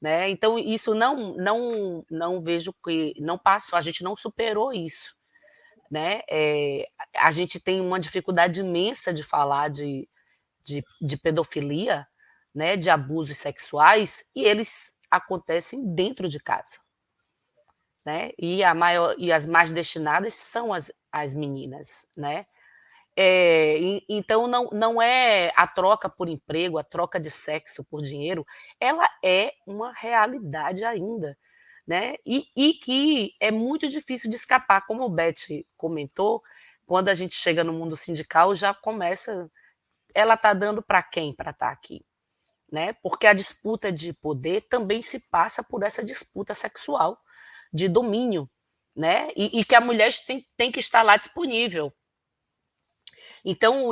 né? Então isso não vejo que não passou, a gente não superou isso, né? A gente tem uma dificuldade imensa de falar de pedofilia, né? De abusos sexuais, e eles acontecem dentro de casa, né? E as mais destinadas são as meninas, né? Então não é a troca por emprego, a troca de sexo por dinheiro, ela é uma realidade ainda, né? E que é muito difícil de escapar, como o Beth comentou, quando a gente chega no mundo sindical já começa, ela está dando para quem para estar aqui, né? Porque a disputa de poder também se passa por essa disputa sexual, de domínio, né? E que a mulher tem que estar lá disponível. Então,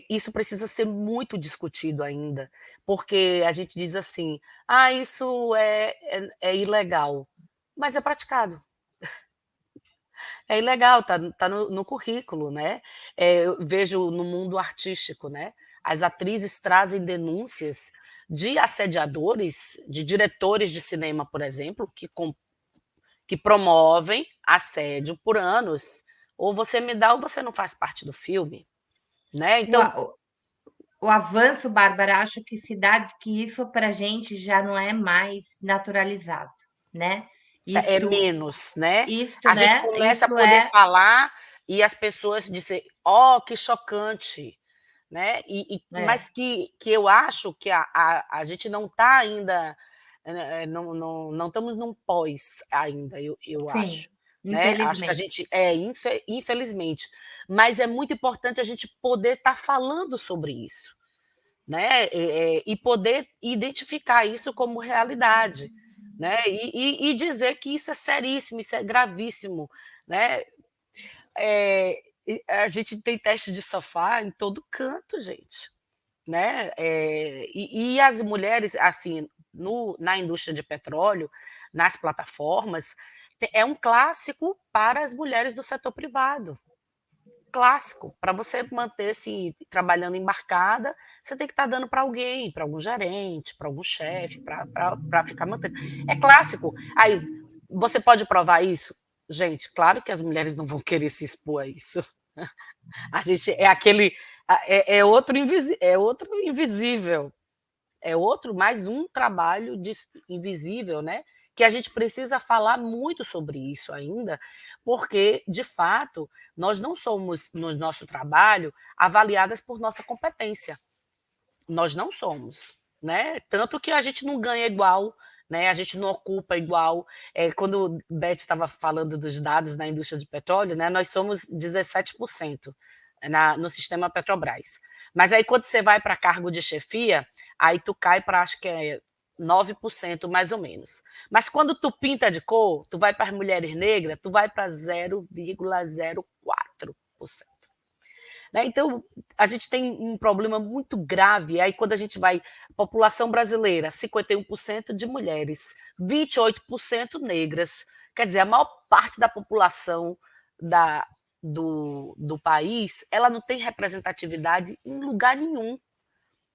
isso precisa ser muito discutido ainda, porque a gente diz assim: ah, isso é ilegal, mas é praticado. É ilegal, tá no currículo, né? Eu vejo no mundo artístico, né? As atrizes trazem denúncias de assediadores, de diretores de cinema, por exemplo, que promovem assédio por anos. Ou você me dá ou você não faz parte do filme, né? Então, O avanço, Bárbara, acho que que isso para a gente já não é mais naturalizado, né? é menos, né? Isto, A gente né? começa a Isso poder falar e as pessoas dizem, ó, que chocante, né? Mas que eu acho que a gente não está ainda, não estamos num pós ainda, eu sim, acho. Né? Acho que a infelizmente. gente infelizmente, mas é muito importante a gente poder estar falando sobre isso, né? E poder identificar isso como realidade, né? E dizer que isso é seríssimo, isso é gravíssimo, né? A gente tem teste de sofá em todo canto, gente, né? E as mulheres, assim, na indústria de petróleo, nas plataformas, é um clássico para as mulheres do setor privado. Clássico. Para você manter-se trabalhando embarcada, você tem que estar dando para alguém, para algum gerente, para algum chefe, para ficar mantendo. É clássico. Aí, você pode provar isso? Gente, claro que as mulheres não vão querer se expor a isso. A gente é outro invisível, é outro mais um trabalho invisível, né? Que a gente precisa falar muito sobre isso ainda, porque, de fato, nós não somos, no nosso trabalho, avaliadas por nossa competência. Nós não somos, né? Tanto que a gente não ganha igual, né? A gente não ocupa igual. Quando o Beth estava falando dos dados na indústria de petróleo, né? Nós somos 17% no sistema Petrobras. Mas aí quando você vai para cargo de chefia, aí tu cai para acho que é 9% mais ou menos. Mas quando tu pinta de cor, tu vai para as mulheres negras, tu vai para 0,04%. Né? Então, a gente tem um problema muito grave. Aí, quando a gente vai, população brasileira, 51% de mulheres, 28% negras. Quer dizer, a maior parte da população do país, ela não tem representatividade em lugar nenhum.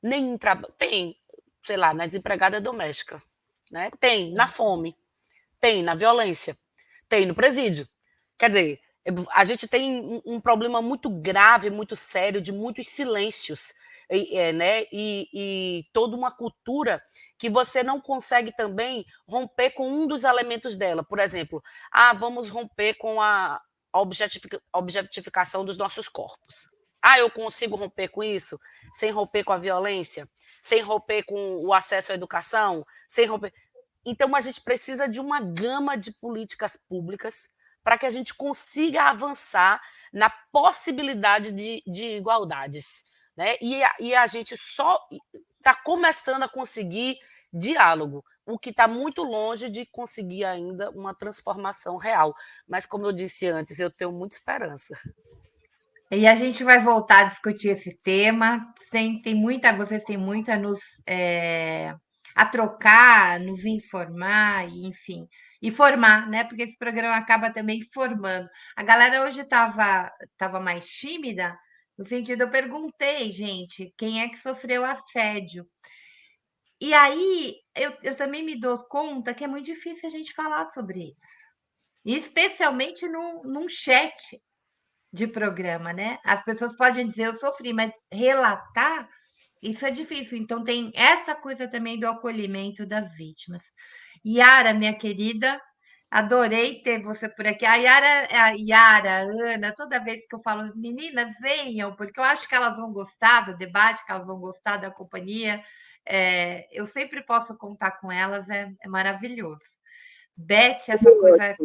Nem em trabalho. Tem, sei lá, nas empregadas domésticas. Né? Tem na fome, tem na violência, tem no presídio. Quer dizer, a gente tem um problema muito grave, muito sério, de muitos silêncios, né? E toda uma cultura que você não consegue também romper com um dos elementos dela. Por exemplo, vamos romper com a objetificação dos nossos corpos. Eu consigo romper com isso? Sem romper com a violência? Sem romper com o acesso à educação? Sem romper... Então, a gente precisa de uma gama de políticas públicas para que a gente consiga avançar na possibilidade de igualdades. Né? E a gente só está começando a conseguir diálogo, o que está muito longe de conseguir ainda uma transformação real. Mas, como eu disse antes, eu tenho muita esperança. E a gente vai voltar a discutir esse tema. Vocês têm muito a trocar, nos informar, e, enfim, e formar, né? Porque esse programa acaba também formando. A galera hoje tava mais tímida, no sentido, eu perguntei, gente, quem é que sofreu assédio? E aí eu também me dou conta que é muito difícil a gente falar sobre isso. E especialmente num chat de programa, né? As pessoas podem dizer eu sofri, mas relatar isso é difícil. Então tem essa coisa também do acolhimento das vítimas. Yara, minha querida, adorei ter você por aqui. A Yara, a Ana, toda vez que eu falo, meninas, venham, porque eu acho que elas vão gostar do debate, que elas vão gostar da companhia. Eu sempre posso contar com elas, é maravilhoso. Beth, essa coisa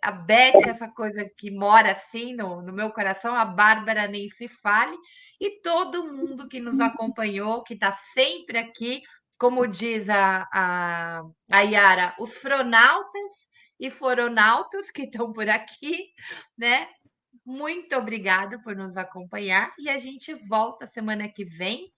a Beth, essa coisa que mora assim no meu coração, a Bárbara nem se fale, e todo mundo que nos acompanhou, que está sempre aqui, como diz a Yara, os fronautas e foronautas que estão por aqui, né? Muito obrigada por nos acompanhar e a gente volta semana que vem.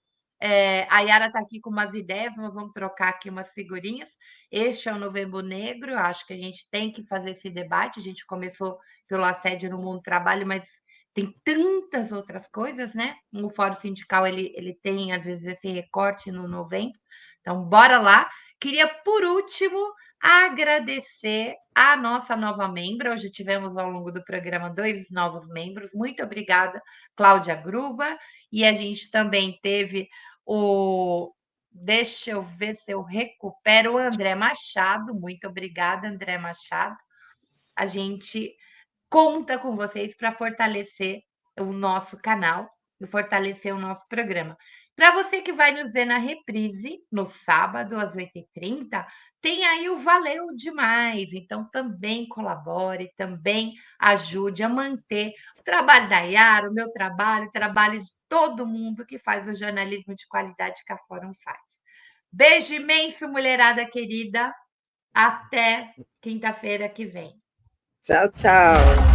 A Yara está aqui com umas ideias, nós vamos trocar aqui umas figurinhas. Este é o Novembro Negro, acho que a gente tem que fazer esse debate. A gente começou pelo assédio no mundo do trabalho, mas tem tantas outras coisas, né? O Fórum Sindical ele tem, às vezes, esse recorte no novembro. Então, bora lá. Queria, por último, agradecer a nossa nova membro. Hoje tivemos ao longo do programa 2 novos membros. Muito obrigada, Cláudia Gruba. E a gente também teve deixa eu ver se eu recupero o André Machado. Muito obrigada, André Machado. A gente conta com vocês para fortalecer o nosso canal e fortalecer o nosso programa. Para você que vai nos ver na reprise, no sábado, às 8h30, tem aí o Valeu Demais. Então, também colabore, também ajude a manter o trabalho da Yara, o meu trabalho, o trabalho de todo mundo que faz o jornalismo de qualidade que a Fórum faz. Beijo imenso, mulherada querida. Até quinta-feira que vem. Tchau, tchau.